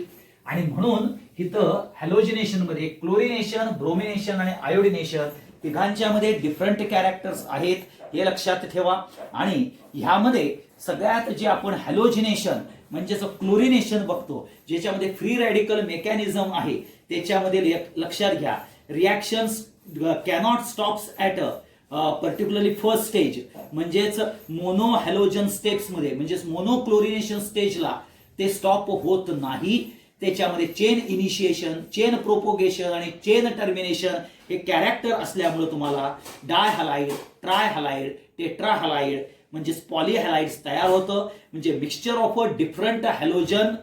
आणि म्हणून इथं हॅलोजिनेशन मध्ये क्लोरिनेशन, ब्रोमिनेशन आणि आयोडिनेशन तिघांच्या मध्ये डिफरंट कॅरेक्टर्स आहेत, हे लक्षात ठेवा. आणि ह्यामध्ये सगळ्यात जे आपण हॅलोजिनेशन म्हणजेच क्लोरिनेशन बघतो, ज्याच्यामध्ये फ्री रॅडिकल मेकॅनिझम आहे. त्याच्यामध्ये लक्षात घ्या, reactions cannot stops at particularly first stage, म्हणजेच मोनो हॅलोजन स्टेप्समध्ये, म्हणजेच मोनो क्लोरिनेशन स्टेजला ते स्टॉप होत नाही. त्याच्यामध्ये चेन इनिशिएशन, चेन प्रोपोगेशन आणि चेन टर्मिनेशन हे कॅरेक्टर असल्यामुळे तुम्हाला डायहलाइड, ट्रायहलाइड, टेट्राहलाइड म्हणजेच पॉलीहॅलाइड्स तयार होतं. म्हणजे mixture of different halogen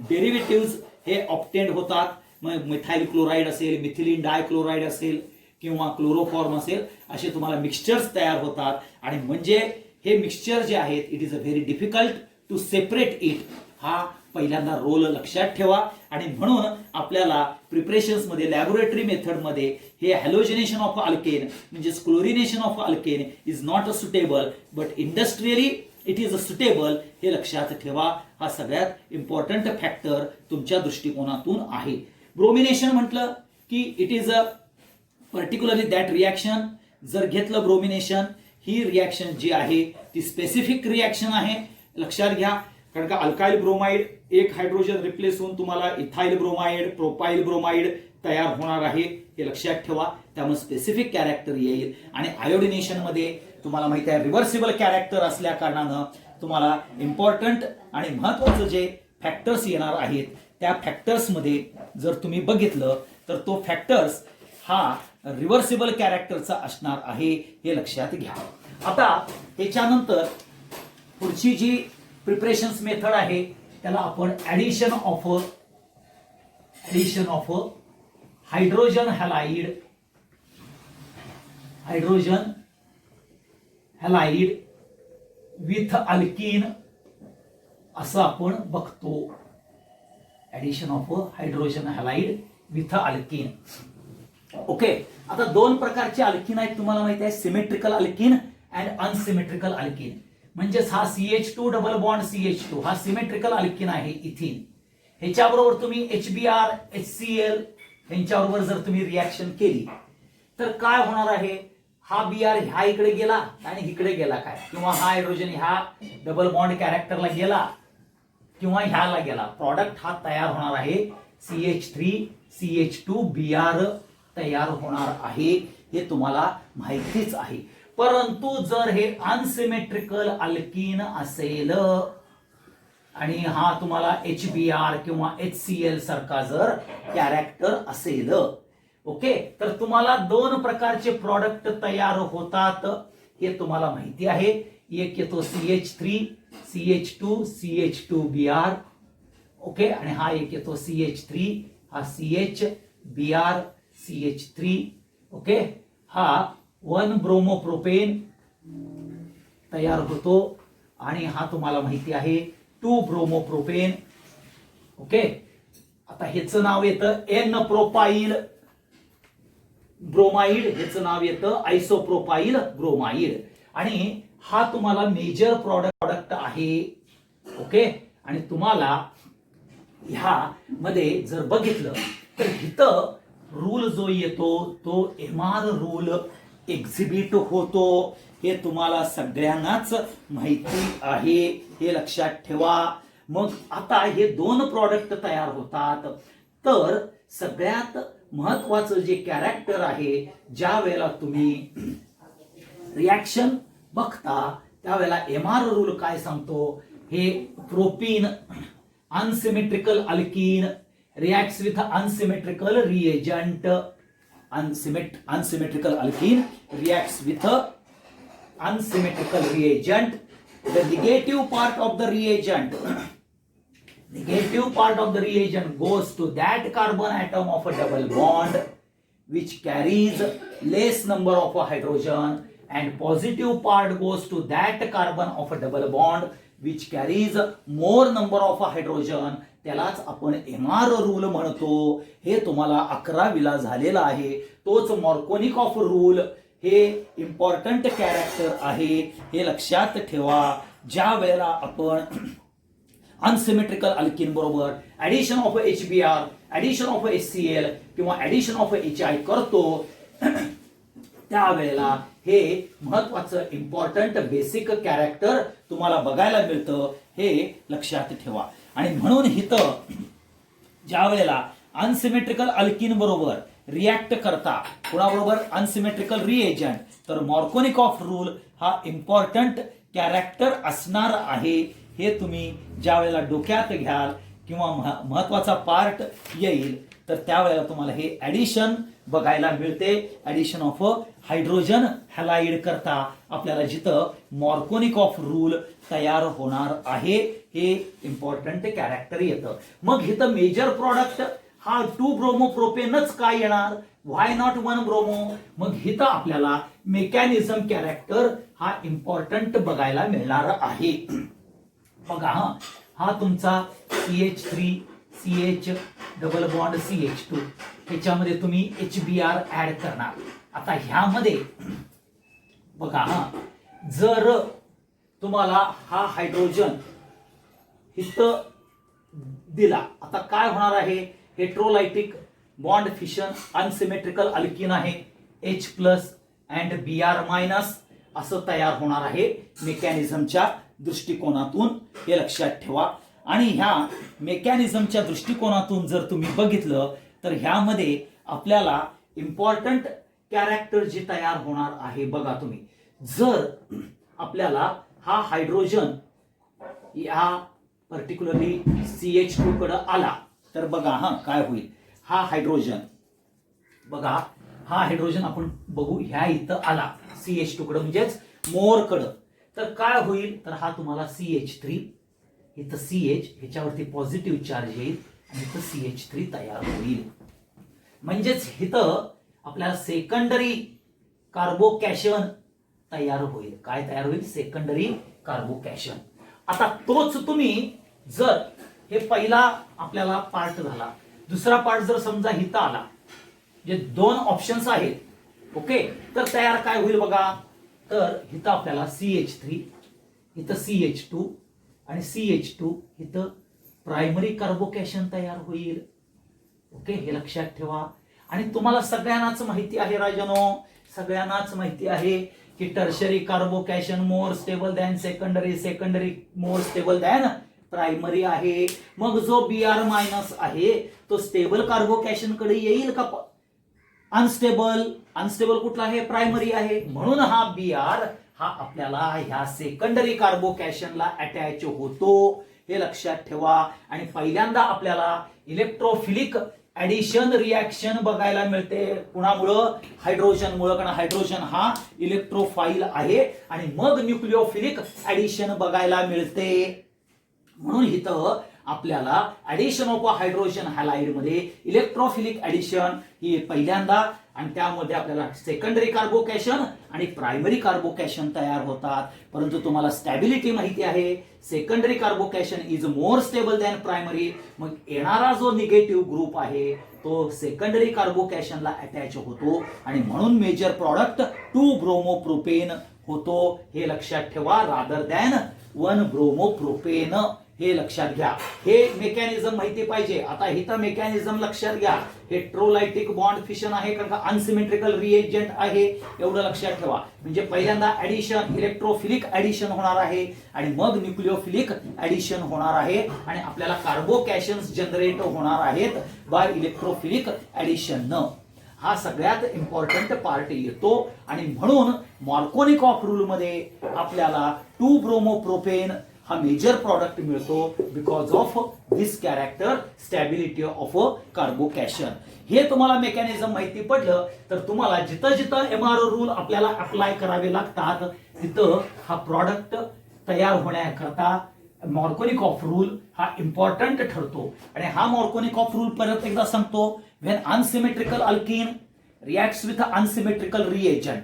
derivative हे ऑप्टेंड होतात. मिथाइल क्लोराईड असेल, मिथिलीन डायक्लोराईड असेल किंवा क्लोरोफॉर्म असेल, असे तुम्हाला मिक्सचर्स तयार होतात. आणि म्हणजे हे मिक्सचर जे आहेत, it is a very difficult to separate it. हा पहिल्यांदा रोल लक्षात ठेवा. आणि म्हणून आपल्याला प्रिपरेशन्समध्ये, लॅबोरेटरी मेथडमध्ये हे हॅलोजनेशन ऑफ अल्केन म्हणजेच chlorination of alkane is not a suitable, but industrially it is a suitable, हे लक्षात ठेवा. हा सगळ्यात इम्पॉर्टंट फॅक्टर तुमच्या दृष्टिकोनातून आहे. ब्रोमिनेशन म्हटलं की it is a particularly that reaction. जर घेतलं ब्रोमिनेशन, ही रिॲक्शन जी आहे ती स्पेसिफिक रिॲक्शन आहे, लक्षात घ्या. कारण का अल्काइल ब्रोमाइड एक हायड्रोजन रिप्लेस होऊन तुम्हाला इथाइल ब्रोमाइड, प्रोपाइल ब्रोमाइड तयार होणार आहे, हे लक्षात ठेवा. त्यामुळे स्पेसिफिक कॅरेक्टर येईल. आणि आयोडिनेशन मध्ये तुम्हाला माहिती आहे रिव्हर्सिबल कॅरेक्टर असल्या कारणानं तुम्हाला इम्पॉर्टंट आणि महत्वाचं जे फॅक्टर्स येणार आहेत, त्या फॅक्टर्समध्ये जर तुम्ही बघितलं तर तो फॅक्टर्स हा रिव्हर्सिबल कॅरेक्टरचा असणार आहे, हे लक्षात घ्या. आता त्याच्यानंतर पुढची जी प्रिपरेशन्स मेथड आहे त्याला आपण addition of hydrogen halide with alkyne असं आपण बघतो. Addition of hydrogen halide with alkyne. Okay, आता दोन प्रकारचे अल्कीन आहेत, तुम्हाला माहिती आहे, symmetrical alkyne and unsymmetrical alkyne. म्हणजेच हा CH2 डबल बॉन्ड CH2 हा सिमेट्रिकल अल्कीन आहे, इथिन. ह्याच्याबरोबर तुम्ही HBr, HCl यांच्याबरोबर जर तुम्ही रिॲक्शन केली तर काय होणार आहे, हा Br ह्या इकडे गेला आणि इकडे गेला काय, किंवा हा हायड्रोजन ह्या डबल बॉन्ड कॅरेक्टरला गेला किंवा ह्याला गेला. प्रॉडक्ट हा तयार होणार आहे, CH3CH2Br तयार होणार आहे, हे तुम्हाला माहितीच आहे. परंतु जर हे अनसिमेट्रिकल अल्कीन असेल आणि हा तुम्हाला HBr किंवा HCl सारखा जर कॅरेक्टर असेल, ओके, तर तुम्हाला दोन प्रकारचे प्रॉडक्ट तयार होतात, हे तुम्हाला माहिती आहे. एक येतो CH3CH2CH2Br, ओके, आणि हा एक येतो CH3 हा CHBr CH3, ओके. हा 1 ब्रोमोप्रोपेन तयार होतो आणि हा तुम्हाला माहिती आहे 2 ब्रोमोप्रोपेन, ओके. आता ह्याचं नाव येतं N प्रोपाइल ब्रोमाइड, ह्याचं नाव येतं आयसोप्रोपाइल ब्रोमाइड. आणि हा तुम्हाला मेजर प्रॉडक्ट आहे, ओके. आणि तुम्हाला ह्या मध्ये जर बघितलं तर इथं रूल जो येतो तो MR रूल एक्झिबिट होतो, हे तुम्हाला सगळ्यांनाच माहिती आहे, हे लक्षात ठेवा. मग आता हे दोन प्रॉडक्ट तयार होतात, तर सगळ्यात महत्वाचं जे कॅरेक्टर आहे, ज्या वेळेला तुम्ही रिॲक्शन बघता त्यावेळेला MR रूल काय सांगतो, हे propene unsymmetrical alkyne reacts with unsymmetrical reagent. Unsymmetrical alkene reacts with a unsymmetrical reagent. The negative part of the reagent goes to that carbon atom of a double bond which carries less number of a hydrogen, and positive part goes to that carbon of a double bond which carries more number of a hydrogen. त्यालाच आपण MR rule म्हणतो. हे तुम्हाला 11वीला झालेला आहे. तोच Markovnikov rule हे important character आहे, हे लक्षात ठेवा. ज्या वेळेला आपण अनसिमेट्रिकल अल्कीन बरोबर addition of HBr, addition of HCl किंवा ऍडिशन ऑफ HI करतो, त्यावेळेला हे महत्वाचं इम्पॉर्टंट बेसिक कॅरेक्टर तुम्हाला बघायला मिळतं, हे लक्षात ठेवा. आणि म्हणून इथं ज्या वेळेला अनसिमेट्रिकल अल्किन बरोबर रिॲक्ट करता, कोणाबरोबर अनसिमेट्रिकल रिएजंट, तर मार्कोनिकॉफ रूल हा इम्पॉर्टंट कॅरेक्टर असणार आहे. हे तुम्ही ज्या वेळेला डोक्यात घ्याल किंवा महत्वाचा पार्ट येईल तर त्यावेळेला तुम्हाला हे ऍडिशन बघायला मिळते. ऍडिशन ऑफ हायड्रोजन हॅलाइड करता आपल्याला जिथं मार्कोनिकॉफ रूल तयार होणार आहे, हे इम्पॉर्टंट कॅरेक्टर येतं. मग इथं मेजर प्रॉडक्ट हा 2 ब्रोमोप्रोपेनच का येणार, व्हाय नॉट 1 ब्रोमो. मग इथं आपल्याला मेकॅनिझम कॅरेक्टर हा इम्पॉर्टंट बघायला मिळणार आहे. बघा हा तुमचा CH3 CH double bond CH2, ह्याच्यामध्ये तुम्ही HBr ऍड करणार. आता ह्यामध्ये बघा जर तुम्हाला हा हायड्रोजन इथं दिला, आता काय होणार आहे, हेट्रोलायटिक बॉन्ड फिशन अनसिमेट्रिकल अल्किन आहे, H plus and Br minus असं तयार होणार आहे मेकॅनिझमच्या दृष्टिकोनातून, हे लक्षात ठेवा. आणि ह्या मेकॅनिझमच्या दृष्टिकोनातून जर तुम्ही बघितलं तर ह्यामध्ये आपल्याला इम्पॉर्टंट कॅरेक्टर जे तयार होणार आहे, बघा तुम्ही जर आपल्याला हा हायड्रोजन या पर्टिक्युलरली CH2 कडे आला तर बघा काय होईल. हा हायड्रोजन बघा, हा हायड्रोजन आपण बघू ह्या इथं आला CH2 कडे म्हणजेच मोर कडे, तर काय होईल, तर हा तुम्हाला CH3 इथं CH ह्याच्यावरती पॉझिटिव्ह चार्ज येईल आणि इथं CH3 तयार होईल. म्हणजेच इथं आपल्याला सेकंडरी कार्बोकॅशन तयार होईल. काय तयार होईल, सेकंडरी कार्बोकॅशन. आता तोच तुम्ही जर हे पहिला आपल्याला पार्ट झाला, दुसरा पार्ट जर समजा इथं आला, जे 2 ऑप्शन्स आहेत, ओके, तर तयार काय होईल बघा, तर इथं आपल्याला CH3 इथं CH2 आणि CH2 इथं प्रायमरी कार्बोकॅशन तयार होईल. ओके, हे लक्षात ठेवा. आणि तुम्हाला सगळ्यांनाच माहिती आहे राजनो, सगळ्यांनाच माहिती आहे की tertiary carbocation more stable than secondary, secondary more stable than primary आहे. मग जो Br मायनस आहे तो स्टेबल कार्बोकॅशन कडे येईल का अनस्टेबल, अनस्टेबल कुठला आहे, प्रायमरी आहे. म्हणून हा Br हा आपल्याला ह्या सेकंडरी कार्बोकॅशनला अटॅच होतो, हे लक्षात ठेवा. आणि पहिल्यांदा आपल्याला इलेक्ट्रोफिलिक ऍडिशन रिॲक्शन बघायला मिळते, कुणामुळं, हायड्रोजनमुळं, कारण हायड्रोजन हा इलेक्ट्रोफाईल आहे. आणि मग न्यूक्लिओफिलिक ऍडिशन बघायला मिळते. म्हणून इथं आपल्याला ऍडिशन ऑफ हायड्रोजन हॅलाइड मध्ये इलेक्ट्रोफिलिक ऍडिशन ही पहिल्यांदा, आणि त्यामध्ये आपल्याला सेकंडरी कार्बोकॅशन आणि प्रायमरी कार्बोकॅशन तयार होतात. परंतु तुम्हाला स्टॅबिलिटी माहिती आहे, secondary carbocation is more stable than primary. मग येणारा जो निगेटिव्ह ग्रुप आहे तो सेकंडरी कार्बोकॅशनला अटॅच होतो आणि म्हणून मेजर प्रॉडक्ट 2 ब्रोमोप्रोपेन होतो, हे लक्षात ठेवा, रादर दॅन 1 ब्रोमोप्रोपेन, हे लक्षात घ्या. हे मेकॅनिझम माहिती पाहिजे. आता इथं मेकॅनिझम लक्षात घ्या, हेट्रोलायटिक बॉन्ड फिशन आहे कारण का अनसिमेट्रिकल रिएजंट आहे, एवढं लक्षात ठेवा. म्हणजे पहिल्यांदा ऍडिशन, इलेक्ट्रोफिलिक ऍडिशन होणार आहे आणि मग न्यूक्लिओफिलिक ऍडिशन होणार आहे आणि आपल्याला कार्बोकॅशन्स जनरेट होणार आहेत बाय इलेक्ट्रोफिलिक ऍडिशन. हा सगळ्यात इम्पॉर्टंट पार्ट येतो आणि म्हणून मार्कोनिकॉफ रूल मध्ये आपल्याला 2 ब्रोमोप्रोपेन हा मेजर प्रॉडक्ट मिळतो because of this character, stability of carbocation. हे तुम्हाला मेकॅनिझम माहिती पडलं तर तुम्हाला जिथं जिथं MRO रूल आपल्याला अप्लाय करावे लागतात तिथं हा प्रॉडक्ट तयार होण्याकरता मार्कोनिकॉफ रूल हा इम्पॉर्टंट ठरतो. आणि हा मार्कोनिकॉफ रूल परत एकदा सांगतो, when unsymmetrical alkene reacts with unsymmetrical reagent,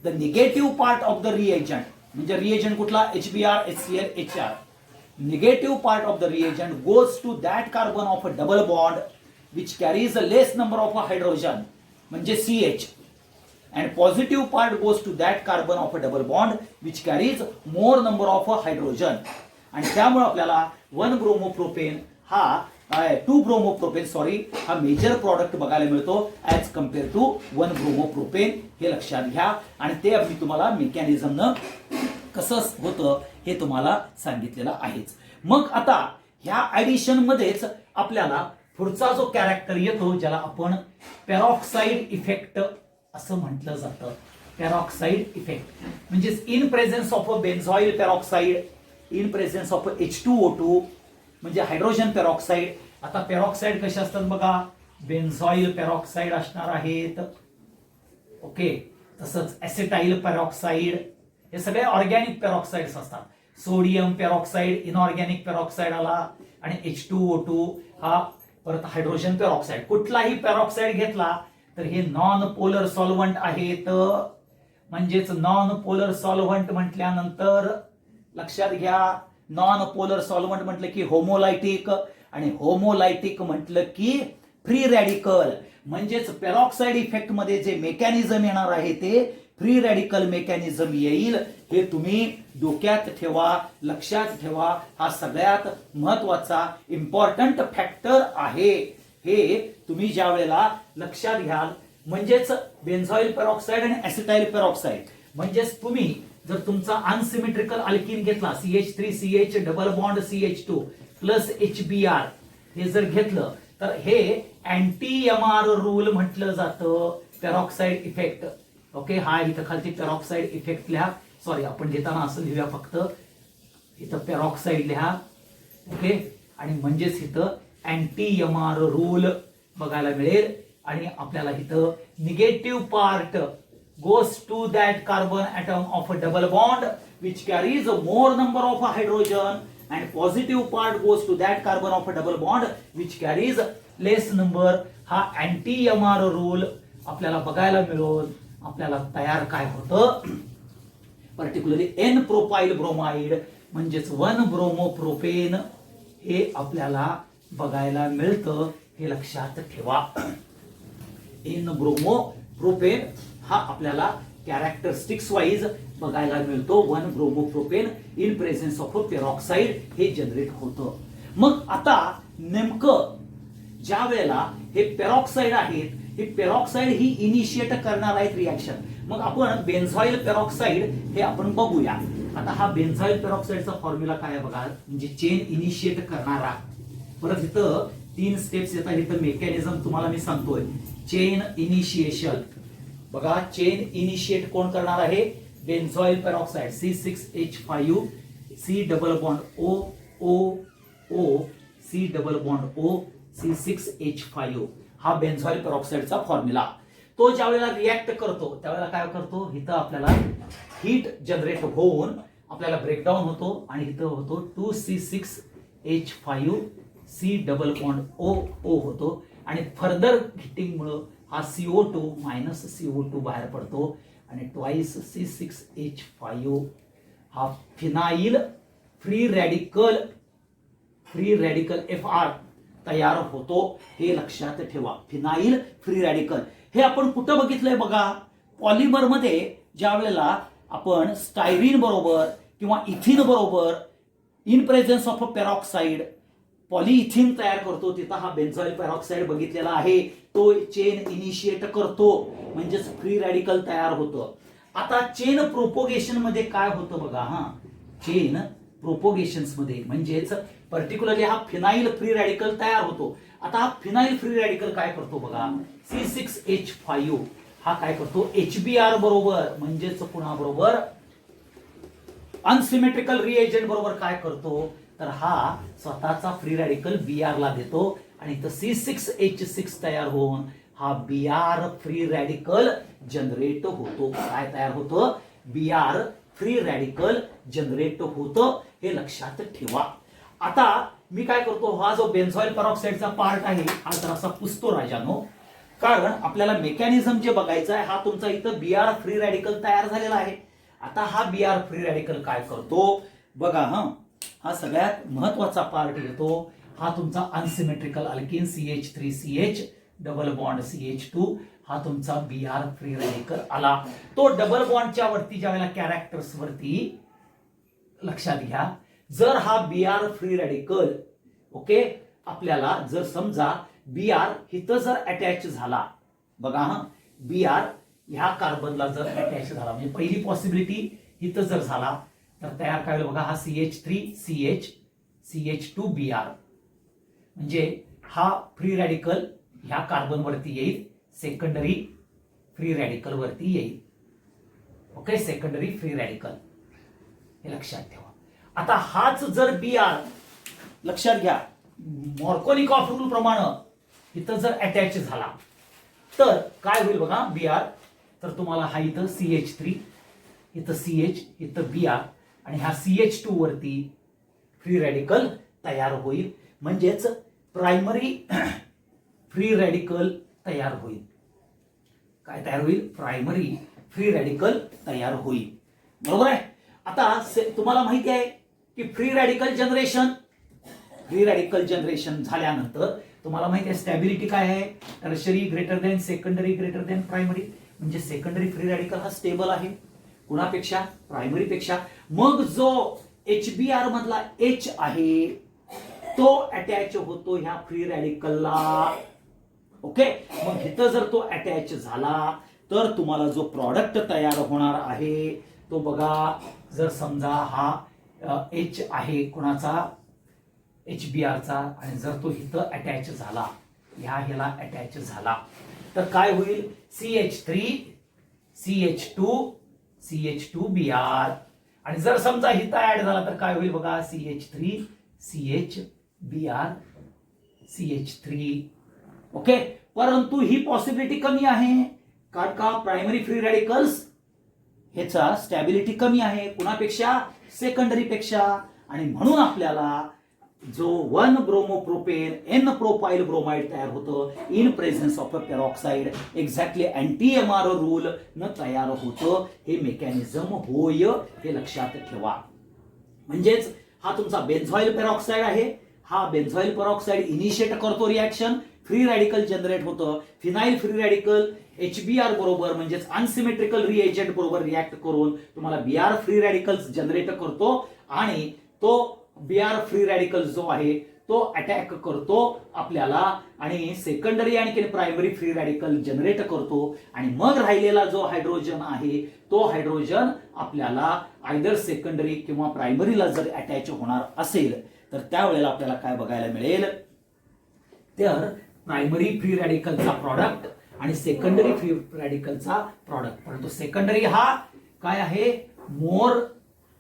the negative part of the reagent, म्हणजे रिएजंट कुठला, HBr, HCl, HR, negative part of the reagent goes to that carbon of a double bond which carries a less number of a hydrogen म्हणजे CH, and positive part goes to that carbon of a double bond which carries more number of a hydrogen. आणि त्यामुळे आपल्याला 1 bromopropane हा 2 bromopropane sorry हा major product बघायला मिळतो as compare to 1 bromopropane, हे लक्षात घ्या. आणि ते मी तुम्हाला मेकॅनिझमनं कसं होतं हे तुम्हाला सांगितलेलं आहेच. मग आता ह्या ऍडिशन मध्येच आपल्याला पुढचा जो कॅरेक्टर येतो ज्याला आपण पेरॉक्साइड इफेक्ट असं म्हटलं जातं. पेरॉक्साइड इफेक्ट म्हणजे in presence of a benzoyl peroxide, in presence of H2O2 म्हणजे हायड्रोजन पेरॉक्साइड. आता पेरॉक्साइड कसे असतात बघा, बेन्झॉइल पेरॉक्साइड असणार आहेत, ओके. तसंच ऍसिटाइल पेरॉक्साइड, हे सगळे ऑर्गॅनिक पेरॉक्साइड्स असतात. सोडियम पेरॉक्साइड इनऑर्गॅनिक पेरॉक्साइड आला, आणि H2O2 हा परत हायड्रोजन पेरॉक्साइड. कुठलाही पेरॉक्साइड घेतला तर हे नॉन पोलर सॉल्व्हंट आहेत. म्हणजेच नॉन पोलर सॉल्व्हंट म्हटल्यानंतर लक्षात घ्या, नॉन पोलर सॉल्व्हंट म्हटलं की होमोलायटिक, आणि होमोलायटिक म्हटलं की फ्री रॅडिकल. म्हणजेच पेरॉक्साइड इफेक्ट मध्ये जे मेकॅनिझम येणार आहे ते फ्री रॅडिकल मेकॅनिझम येईल. हे तुम्ही डोक्यात ठेवा, लक्षात ठेवा. हा सगळ्यात महत्वाचा इम्पॉर्टंट फॅक्टर आहे. हे तुम्ही ज्या वेळेला लक्षात घ्याल, म्हणजेच बेन्झॉइल पेरॉक्साइड आणि ऍसिटाइल पेरॉक्साइड, म्हणजेच तुम्ही जर तुमचा अनसिमेट्रिकल अल्किन घेतला CH3CH double bond CH2 plus HBr हे जर घेतलं तर हे अँटी MR रूल म्हटलं जातं, पेरॉक्साइड इफेक्ट. ओके, हा इथं खालती पेरॉक्साइड इफेक्ट लिहा, सॉरी आपण घेताना असं लिहूया फक्त, इथं पेरॉक्साइड लिहा, ओके. आणि म्हणजेच इथं अँटी MR रूल बघायला मिळेल. आणि आपल्याला इथं negative part goes to that carbon atom of a double bond which carries more number of hydrogen, and positive part goes to that carbon of a double bond which carries less number. हा anti MR rule आपल्याला बघायला मिळून आपल्याला तयार काय होतं, particularly N propyl bromide म्हणजेच 1 bromopropane हे आपल्याला बघायला मिळतं. हे लक्षात ठेवा. N ब्रोमोप्रोपेन हा आपल्याला कॅरेक्टरिस्टिक्स वाईज बघायला मिळतो. 1 bromopropane in presence of peroxide हे जनरेट होतं. मग आता नेमकं ज्या वेळेला हे पेरॉक्साइड आहेत, हे पेरॉक्साइड ही इनिशिएट करणार आहेत रिॲक्शन. मग आपण बेन्झॉइल पेरॉक्साइड हे आपण बघूया. आता हा बेन्झॉइल पेरॉक्साइडचा फॉर्म्युला काय आहे बघा, म्हणजे चेन इनिशिएट करणारा. परत इथं 3 स्टेप्स येतात. इथं मेकॅनिझम तुम्हाला मी सांगतोय. चेन इनिशिएशन बघा, चेन इनिशिएट कोण करणार आहे, benzoyl peroxide C6H5 C double bond O O O C double bond O C6H5 हा बेन्झॉइल पेरॉक्साइडचा फॉर्म्युला. तो ज्या वेळेला रिॲक्ट करतो त्यावेळेला काय करतो, इथं आपल्याला हीट जनरेट होऊन आपल्याला ब्रेकडाऊन होतो, आणि इथं होतो 2C6H5 C double bond O O होतो, आणि फर्दर हिटिंगमुळे हा CO2 मायनस CO2 बाहेर पडतो, आणि ट्वाइस C6H5 हा फिनाइल फ्री रॅडिकल FR तयार होतो. हे लक्षात ठेवा. फिनाइल फ्री रॅडिकल हे आपण कुठं बघितलंय बघा, पॉलिमर मध्ये ज्या वेळेला आपण स्टायरीन बरोबर किंवा इथिन बरोबर in presence of a peroxide polyethene तयार करतो, तिथं हा बेन्झॉइल पेरॉक्साइड बघितलेला आहे. तो चेन इनिशिएट करतो, म्हणजेच फ्री रॅडिकल तयार होतं. आता चेन प्रोपोगेशन मध्ये काय होतं बघा, हा चेन प्रोपोगेशन्स मध्ये म्हणजेच पर्टिक्युलरली हा फिनाइल फ्री रॅडिकल तयार होतो. आता हा फिनाइल फ्री रॅडिकल काय करतो बघा, C6H5 हा काय करतो, HBr बरोबर म्हणजेच कुणाबरोबर, अनसिमेट्रिकल रिएजंट बरोबर काय करतो, तर हा स्वतःचा फ्री रॅडिकल Br ला देतो, आणि इथं C6H6 तयार होऊन हा Br फ्री रॅडिकल जनरेट होतो. काय तयार होतं, Br फ्री रॅडिकल जनरेट होतं. हे लक्षात ठेवा. आता मी काय करतो, हा जो बेन्झॉइल पेरॉक्साइडचा पार्ट आहे हा जरासा पुसतो राजानो, कारण आपल्याला मेकॅनिझम जे बघायचं आहे, हा तुमचा इथं Br फ्री रॅडिकल तयार झालेला आहे. आता हा Br फ्री रॅडिकल काय करतो बघा, हा सगळ्यात महत्वाचा पार्ट येतो. हा तुमचा unsymmetrical alkene CH3CH double bond CH2 हा तुमचा Br फ्री रॅडिकल आला. तो डबल बॉन्डच्या वरती ज्या वेळेला कॅरेक्टर्स वरती लक्षात घ्या, जर हा Br फ्री रॅडिकल ओके आपल्याला जर समजा Br इथं जर अटॅच झाला, बघा हा, Br ह्या कार्बनला जर अटॅच झाला, म्हणजे पहिली पॉसिबिलिटी इथं जर झाला तर तयार काय होईल बघा, हा CH3CH2Br, म्हणजे हा फ्री रॅडिकल ह्या कार्बन वरती येईल, सेकंडरी फ्री रॅडिकल वरती येईल. ओके, सेकंडरी फ्री रॅडिकल, हे लक्षात ठेवा. आता हाच जर Br, लक्षात घ्या, मॉर्कोनिकॉफ रूल प्रमाणे इथं जर अटॅच झाला तर काय होईल बघा, Br, तर तुम्हाला हा इथं CH3, इथं CH, इथं Br आणि हा CH2 वरती फ्री रॅडिकल तयार होईल, म्हणजेच प्रायमरी फ्री रॅडिकल तयार होईल. काय तयार होईल? प्रायमरी फ्री रॅडिकल तयार होईल. बरोबर आहे. आता तुम्हाला माहिती आहे की फ्री रॅडिकल जनरेशन झाल्यानंतर तुम्हाला माहिती आहे स्टॅबिलिटी काय आहे, tertiary greater than secondary greater than primary, म्हणजे सेकंडरी फ्री रॅडिकल हा स्टेबल आहे कुणापेक्षा? प्रायमरी पेक्षा. मग जो HBr मधला H आहे तो अटॅच होतो ह्या फ्री रॅडिकलला. ओके, मग इथं जर तो अटॅच झाला तर तुम्हाला जो प्रॉडक्ट तयार होणार आहे तो बघा, जर समजा हा H आहे कुणाचा? HBrचा, आणि जर तो इथं अटॅच झाला, ह्याला अटॅच झाला तर काय होईल? CH3CH2Br, आणि जर समजा इथं ऍड झाला तर काय होईल बघा, CH3CHBr ओके. परंतु ही पॉसिबिलिटी कमी आहे, कारण का प्रायमरी फ्री रॅडिकल्स ह्याचा स्टॅबिलिटी कमी आहे कुणापेक्षा? सेकंडरी पेक्षा, आणि म्हणून आपल्याला जो 1 ब्रोमोप्रोपेन N प्रोपाइल ब्रोमाइड तयार होतं in presence of a peroxide, exactly anti MR rule न तयार होतं. हे मेकॅनिझम होय, हे लक्षात ठेवा. म्हणजेच हा तुमचा बेन्झॉइल पेरॉक्साइड आहे, हा बेन्झॉइल पेरॉक्साइड इनिशिएट करतो रिएक्शन, फ्री रॅडिकल जनरेट होतं, फिनाइल फ्री रॅडिकल HBr बरोबर म्हणजेच अनसिमेट्रिकल रिएजंट बरोबर रिएक्ट करून तुम्हाला Br फ्री रॅडिकल्स जनरेट करतो, आणि तो Br फ्री रॅडिकल जो आहे तो अटॅक करतो आपल्याला, आणि सेकंडरी आणि प्रायमरी फ्री रॅडिकल जनरेट करतो, आणि मग राहिलेला जो हायड्रोजन आहे तो हायड्रोजन आपल्याला आयदर सेकंडरी किंवा प्रायमरीला जर अटॅच होणार असेल तर त्यावेळेला आपल्याला काय बघायला मिळेल, तर प्रायमरी फ्री रॅडिकलचा प्रॉडक्ट आणि सेकंडरी फ्री रॅडिकलचा प्रॉडक्ट. परंतु सेकंडरी हा काय आहे? मोर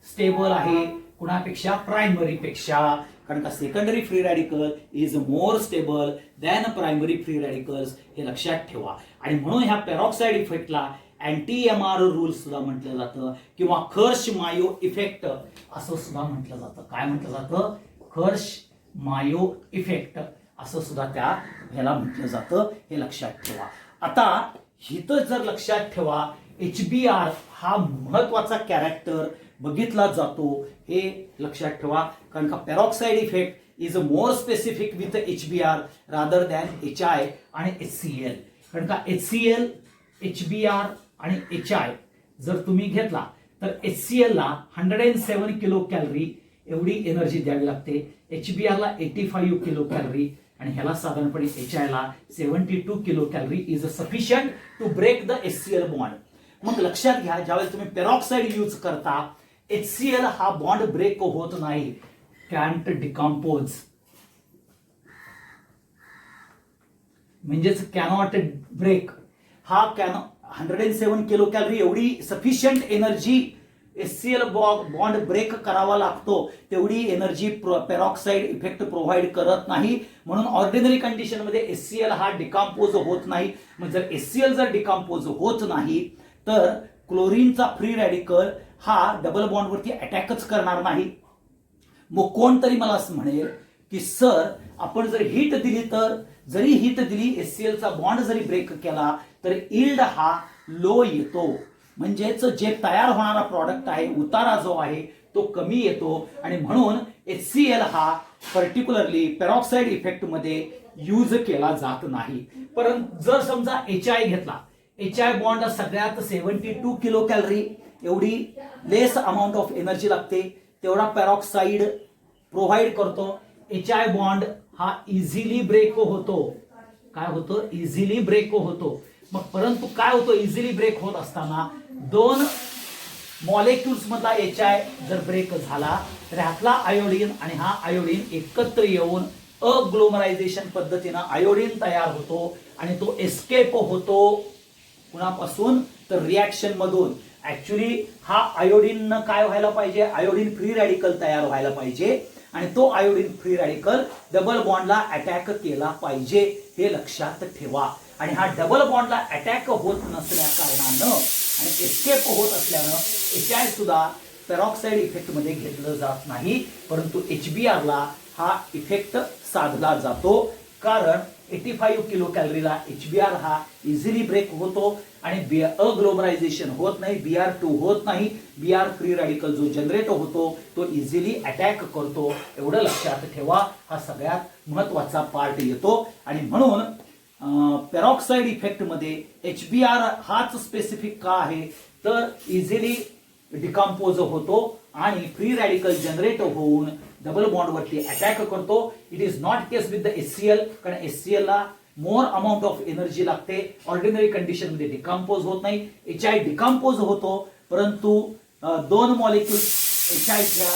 स्टेबल आहे कुणापेक्षा? प्रायमरी पेक्षा, कारण का secondary free radical is more stable than primary free radicals, हे लक्षात ठेवा. आणि म्हणून ह्या पेरॉक्साइड इफेक्टला अँटी-MR रूल सुद्धा म्हटलं जातं, किंवा खर्श-मायो इफेक्ट असं सुद्धा म्हटलं जातं. काय म्हटलं जातं? खर्श-मायो इफेक्ट असं सुद्धा त्या ह्याला म्हटलं जातं, हे लक्षात ठेवा. आता इथं जर लक्षात ठेवा, HBr हा महत्वाचा कॅरेक्टर बघितला जातो, हे लक्षात ठेवा, कारण का peroxide effect is more specific with HBr rather than HI आणि HCl. कारण का HCl, HBr आणि HI जर तुम्ही घेतला तर HCl ला 107 किलो कॅलरी एवढी एनर्जी द्यावी लागते, HBr ला 85 किलो कॅलरी, आणि ह्याला साधारणपणे HI ला 72 kilo calorie is sufficient to break the HCl bond. मग लक्षात घ्या, ज्यावेळेस तुम्ही पेरॉक्साइड यूज करता HCl हा बॉन्ड ब्रेक होत नाही, कॅन्ट डिकम्पोज, म्हणजेच कॅनॉट ब्रेक. हा 107 किलो कॅलरी एवढी sufficient energy HCl bond break करावा लागतो, तेवढी एनर्जी पेरॉक्साइड इफेक्ट प्रोव्हाइड करत नाही. म्हणून ऑर्डिनरी कंडिशन मध्ये HCl हा डिकम्पोज होत नाही. मग जर HCl जर डिकम्पोज होत नाही तर क्लोरीनचा फ्री रॅडिकल हा डबल बॉन्ड वरती अटॅकच करणार नाही. मग कोणतरी मला असं म्हणेल की सर आपण जर हीट दिली, तर जरी हीट दिली HClचा बॉन्ड जरी ब्रेक केला तर यील्ड हा लो येतो, म्हणजेच जे तयार होणारा प्रॉडक्ट आहे, उतारा जो आहे तो कमी येतो, आणि म्हणून HCl हा पर्टिक्युलरली पेरॉक्साइड इफेक्ट मध्ये यूज केला जात नाही. परंतु जर समजा HI घेतला, HI बॉन्ड सगळ्यात 72 किलो कॅलरी एवढी लेस अमाऊंट ऑफ एनर्जी लागते, तेवढा पेरॉक्साइड प्रोव्हाइड करतो. HI बॉन्ड हा इझिली ब्रेक होतो. काय होतो? इझिली ब्रेक होतो. मग परंतु काय होतं? इझिली ब्रेक होत असताना दोन मॉलिक्युल्स मधला HI जर ब्रेक झाला तर ह्यातला आयोडीन आणि हा आयोडीन एकत्र येऊन अग्लोमरायझेशन पद्धतीनं आयोडीन तयार होतो आणि तो एस्केप होतो. कुणापासून? तर रिॲक्शन मधून. ऍक्च्युली हा आयोडीन काय व्हायला पाहिजे? आयोडीन फ्री रॅडिकल तयार व्हायला पाहिजे आणि तो आयोडीन फ्री रॅडिकल डबल बॉन्डला अटॅक केला पाहिजे, हे लक्षात ठेवा. आणि हा डबल बॉन्डला अटॅक होत नसल्या कारणानं आणि एस्केप होत असल्यानं HI सुद्धा पेरॉक्साईड इफेक्ट मध्ये घेतलं जात नाही, परंतु HBr ला हा इफेक्ट साधला जातो. कारण 85 किलो कॅलरीला HBr हा इझिली ब्रेक होतो आणि अग्लोमरायझेशन होत नाही, Br2 होत नाही. Br फ्री रॅडिकल जो जनरेट होतो तो इझिली अटॅक करतो. एवढं लक्षात ठेवा. हा सगळ्यात महत्वाचा पार्ट येतो. आणि म्हणून पेरॉक्साईड इफेक्ट मध्ये HBr हाच स्पेसिफिक का आहे? तर इझिली डिकम्पोज होतो आणि फ्री रॅडिकल जनरेट होऊन डबल बॉन्ड वरती अटॅक करतो. It is not case with the HCl, कारण HCl ला मोर अमाउंट ऑफ एनर्जी लागते. ऑर्डिनरी कंडिशन मध्ये डिकम्पोज होत नाही. HI डिकम्पोज होतो, परंतु दोन मॉलिक्युल्स HI च्या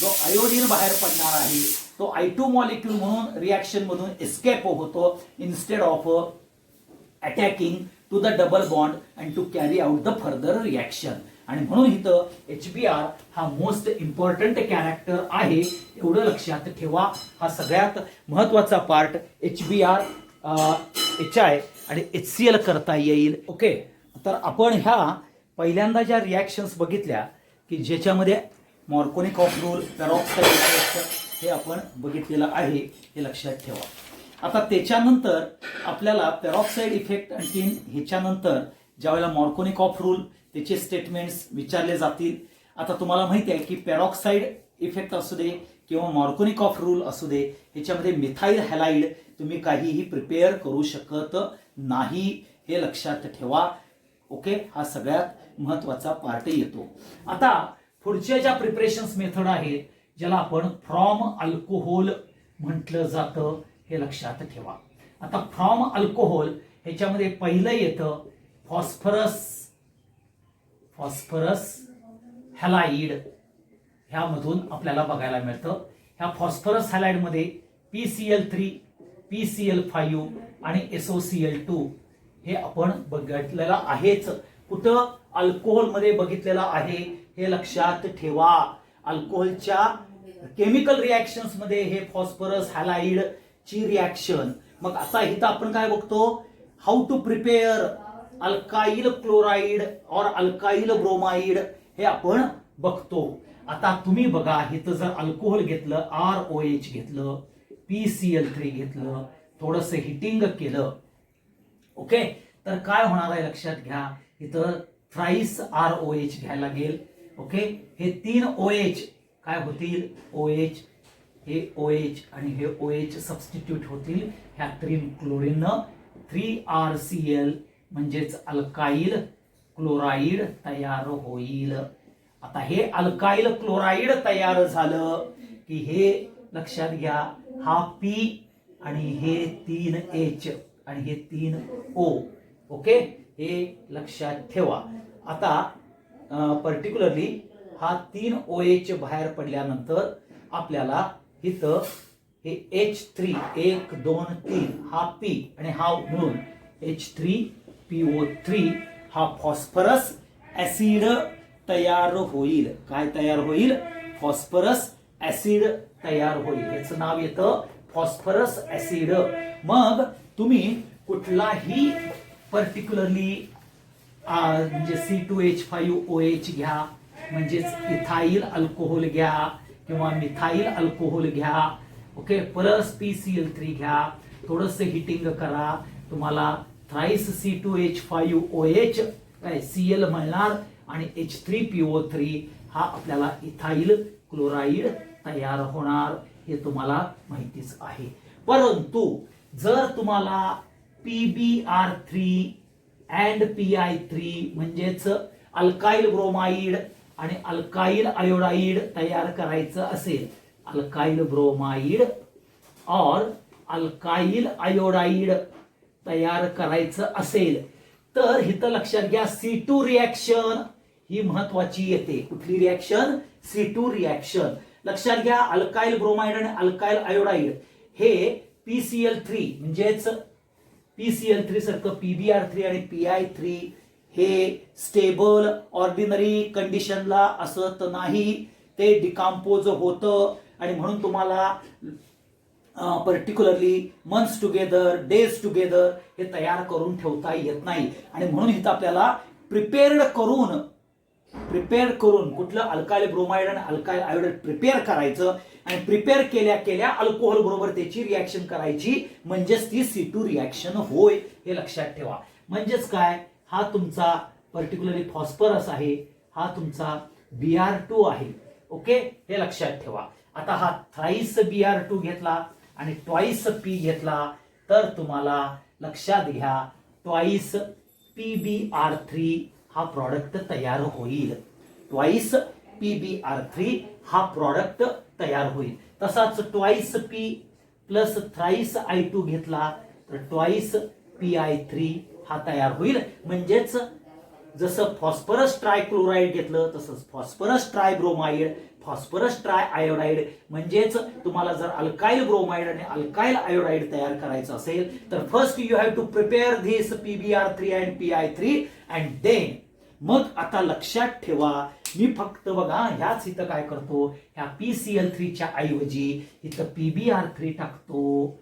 जो आयोडीन बाहेर पडणार आहे तो I2 मॉलिक्युल म्हणून रिॲक्शन मधून एस्केप होतो instead of attacking to the double bond and to carry out the further reaction. आणि म्हणून इथं HBr हा मोस्ट इम्पॉर्टंट कॅरेक्टर आहे, एवढं लक्षात ठेवा. हा सगळ्यात महत्वाचा पार्ट HBr HI आणि HCl करता येईल. ओके, तर आपण ह्या पहिल्यांदा ज्या रिॲक्शन्स बघितल्या की ज्याच्यामध्ये मार्कोनिकॉफ रूल, पेरॉक्साईड इफेक्ट हे आपण बघितलेलं आहे, हे लक्षात ठेवा. आता त्याच्यानंतर आपल्याला पेरॉक्साईड इफेक्ट आणखी ह्याच्यानंतर ज्यावेळेला मार्कोनिकॉफ रूल त्याचे स्टेटमेंट्स विचारले जातील. आता तुम्हाला माहिती आहे की पेरॉक्साईड इफेक्ट असू दे किंवा मार्कोनिकॉफ रूल असू दे, ह्याच्यामध्ये मिथाइल हॅलाइड तुम्ही काहीही प्रिपेअर करू शकत नाही, हे लक्षात ठेवा. ओके, हा सगळ्यात महत्वाचा पार्ट येतो. आता पुढच्या ज्या प्रिपरेशन्स मेथड आहेत ज्याला आपण फ्रॉम अल्कोहोल म्हटलं जातं, हे लक्षात ठेवा. आता फ्रॉम अल्कोहोल ह्याच्यामध्ये पहिलं येतं फॉस्फरस हॅलाइड. ह्यामधून आपल्याला बघायला मिळतं. ह्या फॉस्फरस हॅलाइड मध्ये PCl3, PCl5 आणि SOCl2 हे आपण बघितलेलं आहेच. कुठं? अल्कोहोल मध्ये बघितलेलं आहे, हे लक्षात ठेवा. अल्कोहोलच्या केमिकल रिॲक्शन्स मध्ये हे फॉस्फरस हॅलाइड ची रिॲक्शन. मग आता इथं आपण काय बघतो? How to prepare alkyl chloride or alkyl bromide हे आपण बघतो. आता तुम्ही बघा, इथं जर अल्कोहोल घेतलं, ROH घेतलं, PCl3 घेतलं, थोडस हिटिंग केलं, ओके, तर काय होणार आहे लक्षात घ्या. इथं थ्राइस ROH घ्यायला लागेल. ओके, हे 3 OH काय होतील? OH, हे OH आणि हे OH सबस्टिट्यूट होतील ह्या 3 क्लोरीन 3RCl म्हणजेच अल्काइल क्लोराइड तयार होईल. आता हे अल्काइल क्लोराइड तयार झालं की हे लक्षात घ्या, हा P आणि हे 3H आणि हे 3O. ओके, हे लक्षात ठेवा. आता पर्टिक्युलरली हा 3 OH बाहेर पडल्यानंतर आपल्याला इथं हे H3 1 2 3 हा P आणि हा मिळून H3PO3 हा फॉस्फरस ऍसिड तयार होईल. काय तयार होईल? फॉस्फरस ऍसिड तयार होईल. याचं नाव येतं फॉस्फरस ऍसिड. मग तुम्ही कुठलाही पर्टिक्युलरली म्हणजे C2H5OH घ्या, म्हणजेच इथाइल अल्कोहोल घ्या किंवा मिथाइल अल्कोहोल घ्या, ओके, प्लस PCl3 घ्या, थोडस हिटिंग करा, तुम्हाला थ्राइस C2H5OH काय Cl मिळणार आणि H3PO3 हा आपल्याला इथाइल क्लोराइड तयार होणार, हे तुम्हाला माहितीच आहे. परंतु जर तुम्हाला PbR3 अँड PI3 म्हणजेच अल्काइल ब्रोमाइड आणि अल्काइल आयोडाइड तयार करायचं असेल, अल्काइल ब्रोमाइड और अल्काईल आयोडाईड तयार करायचं असेल तर इथं लक्षात घ्या C2 रिॲक्शन ही महत्वाची येते. कुठली रिॲक्शन? C2 reaction. लक्षात घ्या अल्काईल ब्रोमाइड आणि अल्काईल आयोडाईड हे PCl3 म्हणजेच PCl3 सारखं PbR3 आणि PI3 हे स्टेबल ऑर्डिनरी कंडिशनला असत नाही, ते डिकम्पोज होतं आणि म्हणून तुम्हाला particularly months together days together हे तयार करून ठेवता येत नाही. आणि म्हणून इथं आपल्याला प्रिपेअर्ड करून कुठलं अल्काईल ब्रोमाइड आणि अल्काईल आयोडाईड प्रिपेअर करायचं आणि प्रिपेअर केल्या केल्या अल्कोहोल बरोबर त्याची रिॲक्शन करायची म्हणजेच ती C2 रिॲक्शन होय, हे लक्षात ठेवा. म्हणजेच काय, हा तुमचा पर्टिक्युलरली फॉस्फरस आहे, हा तुमचा Br2 आहे. ओके, हे लक्षात ठेवा. आता हा थ्राईस Br2 घेतला आणि ट्वाईस P घेतला तर तुम्हाला लक्षात घ्या ट्वाईस PbR3 हा प्रॉडक्ट तयार होईल. ट्वाईस PbR3 हा प्रॉडक्ट तयार होईल. तसाच twice P plus thrice I2 घेतला तर ट्वाईस PI3 हा तयार होईल. म्हणजेच जसं फॉस्फरस ट्रायक्लोराइड घेतलं तसंच phosphorus tribromide, phosphorus try iodide. म्हणजेच तुम्हाला जर अल्काईल ब्रोमाइड आणि अल्काईल आयोडाईड तयार करायचं असेल तर first you have to prepare this PbR3 and PI3 and then मग आता लक्षात ठेवा मी फक्त बघा ह्याच इथं काय करतो, ह्या PCl3 च्या ऐवजी इथं PbR3 टाकतो.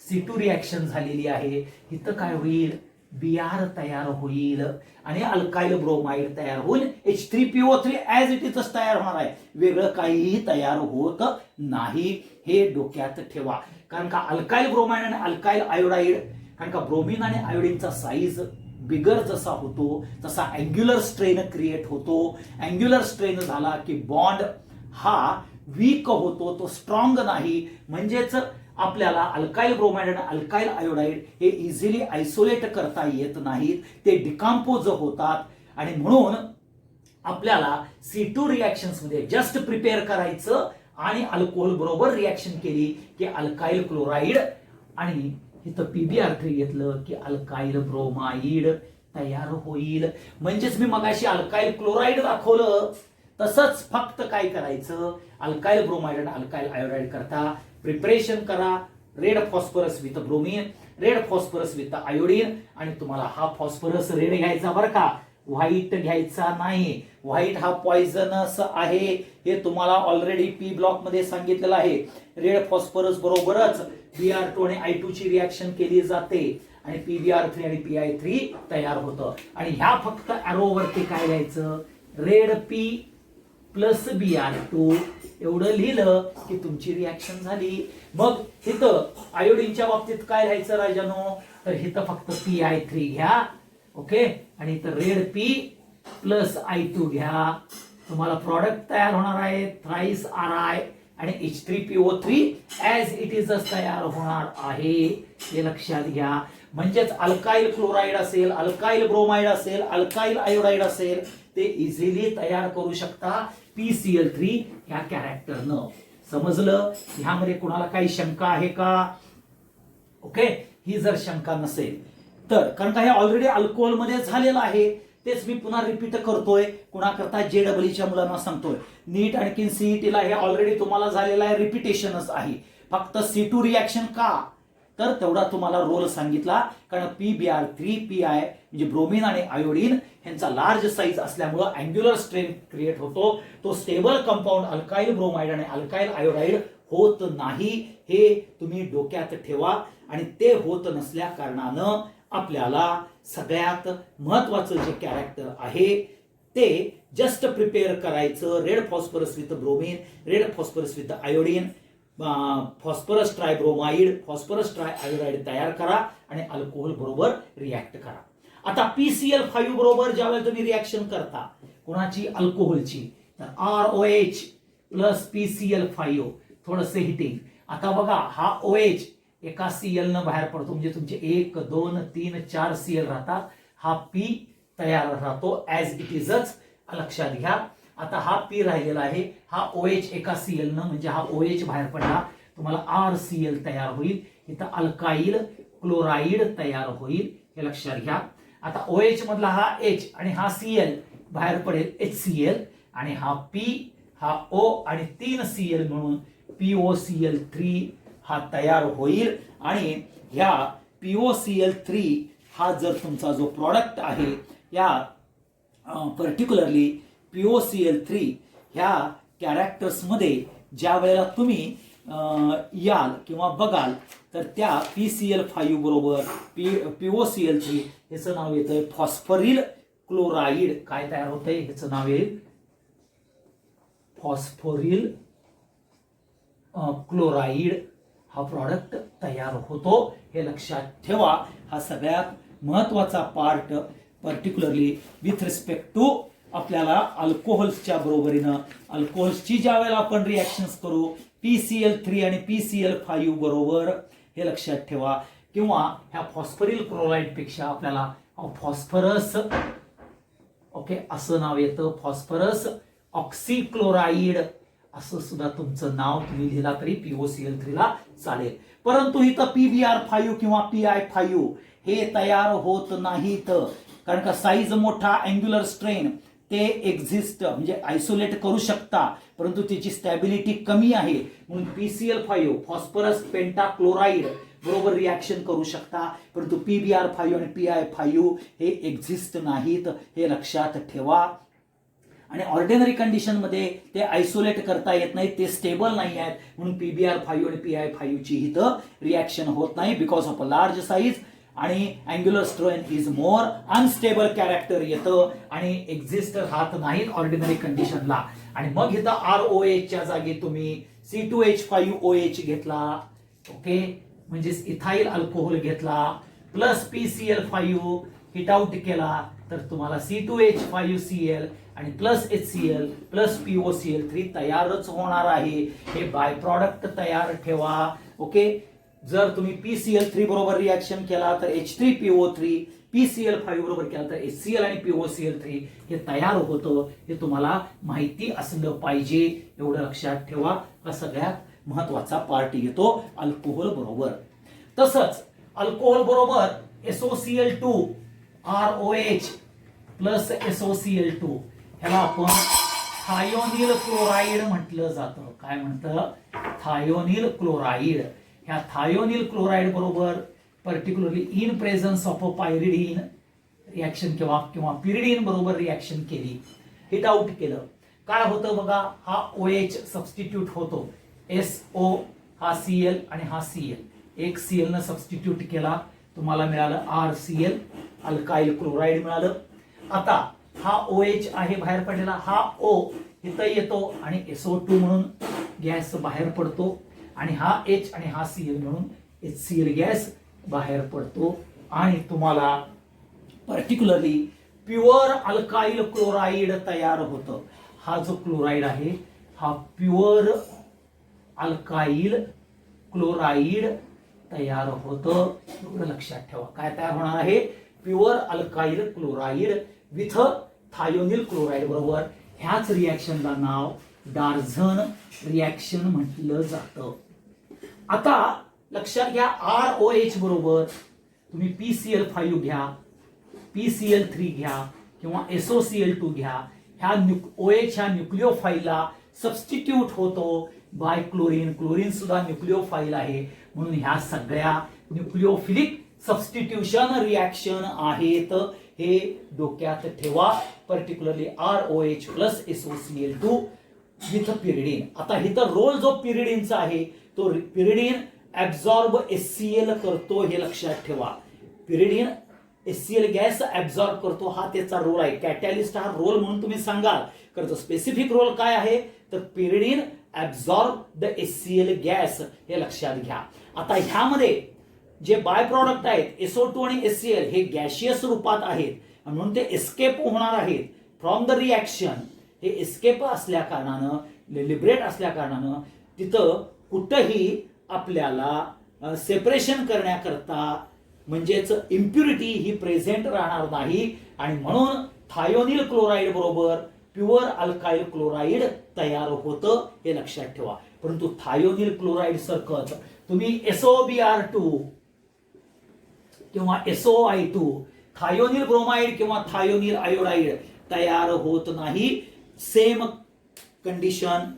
C2 रिॲक्शन झालेली आहे, इथं काय होईल, Br तयार होईल आणि अल्काईल ब्रोमाइड तयार होईल. H3PO3 ऍज इट इजच तयार होणार आहे, वेगळं काहीही तयार होत नाही, हे डोक्यात ठेवा. कारण का अल्काईल ब्रोमाइड आणि अल्काईल आयोडाईड, कारण का ब्रोमिन आणि आयोडीनचा साईज बिगर जसा होतो तसा अँग्युलर स्ट्रेन क्रिएट होतो. अँग्युलर स्ट्रेन झाला की बॉन्ड हा वीक होतो, तो स्ट्रॉंग नाही. म्हणजेच आपल्याला अल्काईल ब्रोमाइड आणि अल्काईल आयोडाईड हे इझिली आयसोलेट करता येत नाहीत, ते डिकम्पोज होतात. आणि म्हणून आपल्याला C2 रिॲक्शन्स मध्ये जस्ट प्रिपेअर करायचं आणि अल्कोहोल बरोबर रिॲक्शन केली की अल्काईल क्लोराईड आणि इथं PbR3 घेतलं की अल्काईल ब्रोमाइड तयार होईल. म्हणजेच मी मगाशी अल्काईल क्लोराईड दाखवलं तसंच फक्त काय करायचं, अल्काईल ब्रोमाइड आणि अल्काईल आयोडाईड करता प्रिपरेशन करा. Red phosphorus with bromine, red phosphorus with iodine आणि तुम्हाला हा फॉस्फरस रेड घ्यायचा बरं का, व्हाईट घ्यायचा नाही. व्हाईट हा पॉइझनस आहे, हे तुम्हाला ऑलरेडी P ब्लॉक मध्ये सांगितलेलं आहे. रेड फॉस्फरस बरोबरच Br2 आणि I2 ची रिॲक्शन केली जाते आणि PbR3 आणि PI3 तयार होतं. आणि ह्या फक्त अॅरो वरती काय लिहायचं, रेड P प्लस Br2 एवढं लिहिलं की तुमची रिॲक्शन झाली. मग इथं आयोडीनच्या बाबतीत काय लिहायचं राजानो, तर इथं फक्त PI3 घ्या. ओके, आणि इथं रेड P प्लस I2 घ्या, तुम्हाला प्रॉडक्ट तयार होणार आहे थ्राईस Ri आणि H3PO3 ऍज इट इज तयार होणार आहे, हे लक्षात घ्या. म्हणजेच अल्काईल क्लोराईड असेल, अल्काईल ब्रोमाइड असेल, अल्काईल आयोडाईड असेल, ते इझिली तयार करू शकता PCl3 ह्या कॅरेक्टरनं. समजलं? ह्यामध्ये कुणाला काही शंका आहे का? ओके, ही जर शंका नसेल तर, कारण का हे ऑलरेडी अल्कोहोल मध्ये झालेलं आहे, तेच मी पुन्हा रिपीट करतोय. कुणाकरता JEEच्या मुलांना सांगतोय. नीट आणखीन CETला हे ऑलरेडी तुम्हाला झालेलं आहे, रिपिटेशनच आहे. फक्त C2 रिॲक्शन का, तर तेवढा तुम्हाला रोल सांगितला. कारण PbR3 PI म्हणजे ब्रोमीन आणि आयोडीन यांचा लार्ज साईज असल्यामुळे अँग्युलर स्ट्रेन क्रिएट होतो, तो स्टेबल कंपाऊंड अल्काईल ब्रोमाइड आणि अल्काईल आयोडाईड होत नाही, हे तुम्ही डोक्यात ठेवा. आणि ते होत नसल्या कारणानं आपल्याला सगळ्यात महत्वाचं जे कॅरेक्टर आहे ते जस्ट प्रिपेअर करायचं. Red phosphorus with bromine, red phosphorus with iodine, phosphorus tribromide, phosphorus try iodide तयार करा आणि अल्कोहोल बरोबर रिॲक्ट करा. आता PCl5 बरोबर ज्यावेळेला तुम्ही रिॲक्शन करता कोणाची, अल्कोहोलची, तर ROH प्लस PCl5 थोडंसं हिटिंग. आता बघा हा OH एका Cl न बाहेर पडतो, म्हणजे तुमचे 1 2 3 4 Cl राहतात, हा P तयार राहतो ऍज इट इजच, लक्षात घ्या. आता हा P राहिलेला आहे, हा OH एका Cl न, म्हणजे हा OH बाहेर पडला, तुम्हाला RCl तयार होईल. इथं अल्काईल क्लोराईड तयार होईल, हे लक्षात घ्या. आता OH मधला हा H आणि हा Cl बाहेर पडेल HCl, आणि हा P, हा O आणि 3 Cl म्हणून POCl3 हा तयार होईल. आणि ह्या POCl3 हा जर तुमचा जो प्रॉडक्ट आहे, या पर्टिक्युलरली POCl3 ह्या कॅरेक्टर्समध्ये ज्या वेळेला तुम्ही याल किंवा बघाल, तर त्या PCl5 बरोबर POCl3 ह्याचं नाव येतंय फॉस्फरिल क्लोराईड. काय तयार होतंय? ह्याचं नाव येईल फॉस्फोरिल क्लोराईड. हा प्रॉडक्ट तयार होतो, हे लक्षात ठेवा. हा सगळ्यात महत्वाचा part, particularly with respect to आपल्याला अल्कोहोल्सच्या बरोबरीनं अल्कोहोल्सची ज्या वेळेला आपण रिॲक्शन्स करू PCl3 आणि PCl5 बरोबर, हे लक्षात ठेवा. किंवा ह्या फॉस्फरिल क्लोराईड पेक्षा आपल्याला फॉस्फरस, ओके, असं नाव येतं, फॉस्फरस ऑक्सिक्लोराईड असं सुद्धा तुमचं नाव तुम्ही लिहिला तरी POCl3 ला चालेल. परंतु इथं PBr5 किंवा PI5 हे तयार होत नाहीत, कारण का साईज मोठा, अँग्युलर स्ट्रेन ते एक्झिस्ट म्हणजे आयसोलेट करू शकता, परंतु त्याची स्टॅबिलिटी कमी आहे. म्हणून PCl5 फॉस्फरस पेंटाक्लोराईड बरोबर रिॲक्शन करू शकता, परंतु PBr5 आणि PI5 हे एक्झिस्ट नाहीत, हे लक्षात ठेवा. आणि ऑर्डिनरी कंडिशन मध्ये ते आयसोलेट करता येत नाही, ते स्टेबल नाही आहेत, म्हणून PBr5 आणि PI5 ची इथं रिॲक्शन होत नाही, because of a large size आणि angular strain is more unstable character येतं आणि एक्झिस्ट राहत नाहीत ऑर्डिनरी कंडिशनला. आणि मग इथं ROH च्या जागी तुम्ही C2H5OH घेतला, ओके, म्हणजेच इथाइल अल्कोहोल घेतला, प्लस PCl5 हिट आउट केला, तर तुम्हाला C2H5Cl आणि प्लस HCl प्लस POCl3 तयारच होणार आहे. हे बाय प्रॉडक्ट तयार ठेवा, ओके. जर तुम्ही PCl3 बरोबर रिॲक्शन केला तर H3PO3, PCl5 बरोबर केला तर HCl आणि POCl3 हे तयार होतं, हे तुम्हाला माहिती असलं पाहिजे, एवढं लक्षात ठेवा. हा सगळ्यात महत्वाचा पार्ट येतो अल्कोहोल बरोबर. तसंच अल्कोहोल बरोबर SOCl2 ROH प्लस SOCl2 ह्याला आपण थायोनिल क्लोराईड म्हटलं जातं. काय म्हणतं? Thionyl chloride. ह्या थायोनिल क्लोराईड बरोबर particularly in presence of a pyridine reaction किंवा पिरिडीन बरोबर रिॲक्शन केली, हिट आउट केलं, काय होतं बघा, हा OH सबस्टिट्यूट होतो, SO हा Cl आणि हा Cl, एक Cl न सबस्टिट्यूट केला, तुम्हाला मिळालं RCl अल्काईल क्लोराईड मिळालं. आता हा OH आहे बाहेर पडलेला, हा O इथं येतो आणि SO2 म्हणून गॅस बाहेर पडतो, आणि हा H आणि हा Cl म्हणून HCl गॅस बाहेर पडतो, आणि तुम्हाला पर्टिक्युलरली प्युअर अल्काईल क्लोराईड तयार होतं. हा जो क्लोराईड आहे हा प्युअर अल्काईल क्लोराईड तयार होतं, एवढं लक्षात ठेवा. काय तयार होणार आहे? Pure alkyl chloride with thionyl chloride बरोबर. ह्याच रिॲक्शनला नाव डार्झन रिॲक्शन म्हटलं जातं. आता लक्षात घ्या, ROH बरोबर तुम्ही PCl5 घ्या, PCl3 घ्या किंवा SOCl2 घ्या, ह्या OH ह्या न्यूक्लिओफाईलला सबस्टिट्यूट होतो बाय क्लोरीन. क्लोरीन सुद्धा न्यूक्लिओफाईल आहे, म्हणून ह्या सगळ्या न्यूक्लिओफिलिक सबस्टिट्यूशन रिॲक्शन आहेत, हे डोक्यात ठेवा. Particularly ROH plus SOCl2 with pyridine. आता इथं रोल जो पिरिडीनचा आहे तो पिरिडीन ऍब्झॉर्ब HCl करतो, हे लक्षात ठेवा. पिरिडीन HCl गॅस ऍब्झॉर्ब करतो, हा त्याचा रोल आहे. कॅटॅलिस्ट हा रोल म्हणून तुम्ही सांगाल, करतो स्पेसिफिक रोल काय आहे, तर pyridine absorb the HCl gas, हे लक्षात घ्या. आता ह्यामध्ये जे बाय प्रॉडक्ट आहेत SO2 आणि HCl हे गॅशियस रूपात आहेत, म्हणून ते एस्केप होणार आहेत फ्रॉम द रिॲक्शन. हे एस्केप असल्या कारणानं, लिबरेट असल्या कारणानं तिथं कुठंही आपल्याला सेपरेशन करण्याकरता म्हणजेच इम्प्युरिटी ही प्रेझेंट राहणार नाही, आणि म्हणून थायोनिल क्लोराईड बरोबर प्युअर अल्काईल क्लोराईड तयार होतं, हे लक्षात ठेवा. परंतु थायोनिल क्लोराईड सारखंच तुम्ही SOBr2 किंवा SOI2 थायोनिल ब्रोमाइड किंवा थायोनिल आयोडाइड तयार होत नाही. सेम कंडिशन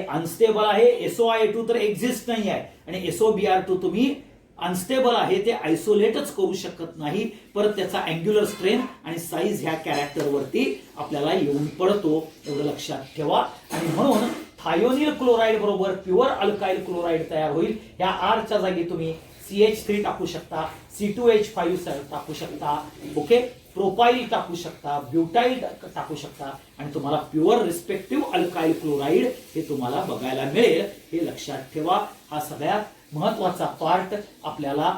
अनस्टेबल आहे. SOI2 तर एक्झिस्ट नाही आहे आणि SOBr2 तुम्ही अनस्टेबल आहे, ते आयसोलेटच करू शकत नाही. परत त्याचा अँग्युलर स्ट्रेंथ आणि साईज ह्या कॅरेक्टरवरती आपल्याला येऊन पडतो, एवढं लक्षात ठेवा. आणि म्हणून थायोनिल क्लोराईड बरोबर प्युअर अल्काइल क्लोराईड तयार होईल. ह्या आरच्या जागी तुम्ही CH3 टाकू शकता, C2H5 टाकू शकता, ओके, प्रोपाईल टाकू शकता, ब्युटाईल टाकू शकता आणि तुम्हाला प्युअर रिस्पेक्टिव्ह अल्काइल क्लोराईड हे तुम्हाला बघायला मिळेल. हे लक्षात ठेवा. हा सगळ्यात महत्वाचा पार्ट आपल्याला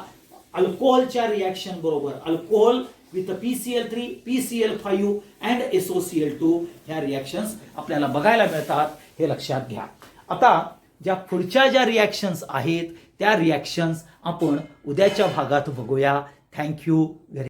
अल्कोहोलच्या रिॲक्शन बरोबर, alcohol with PCl3, PCl5 and SOCl2 ह्या रिॲक्शन्स आपल्याला बघायला मिळतात, हे लक्षात घ्या. आता ज्या पुढच्या ज्या रिॲक्शन्स आहेत त्या रिॲक्शन्स आपण उद्याच्या भागात बघूया. Thank you very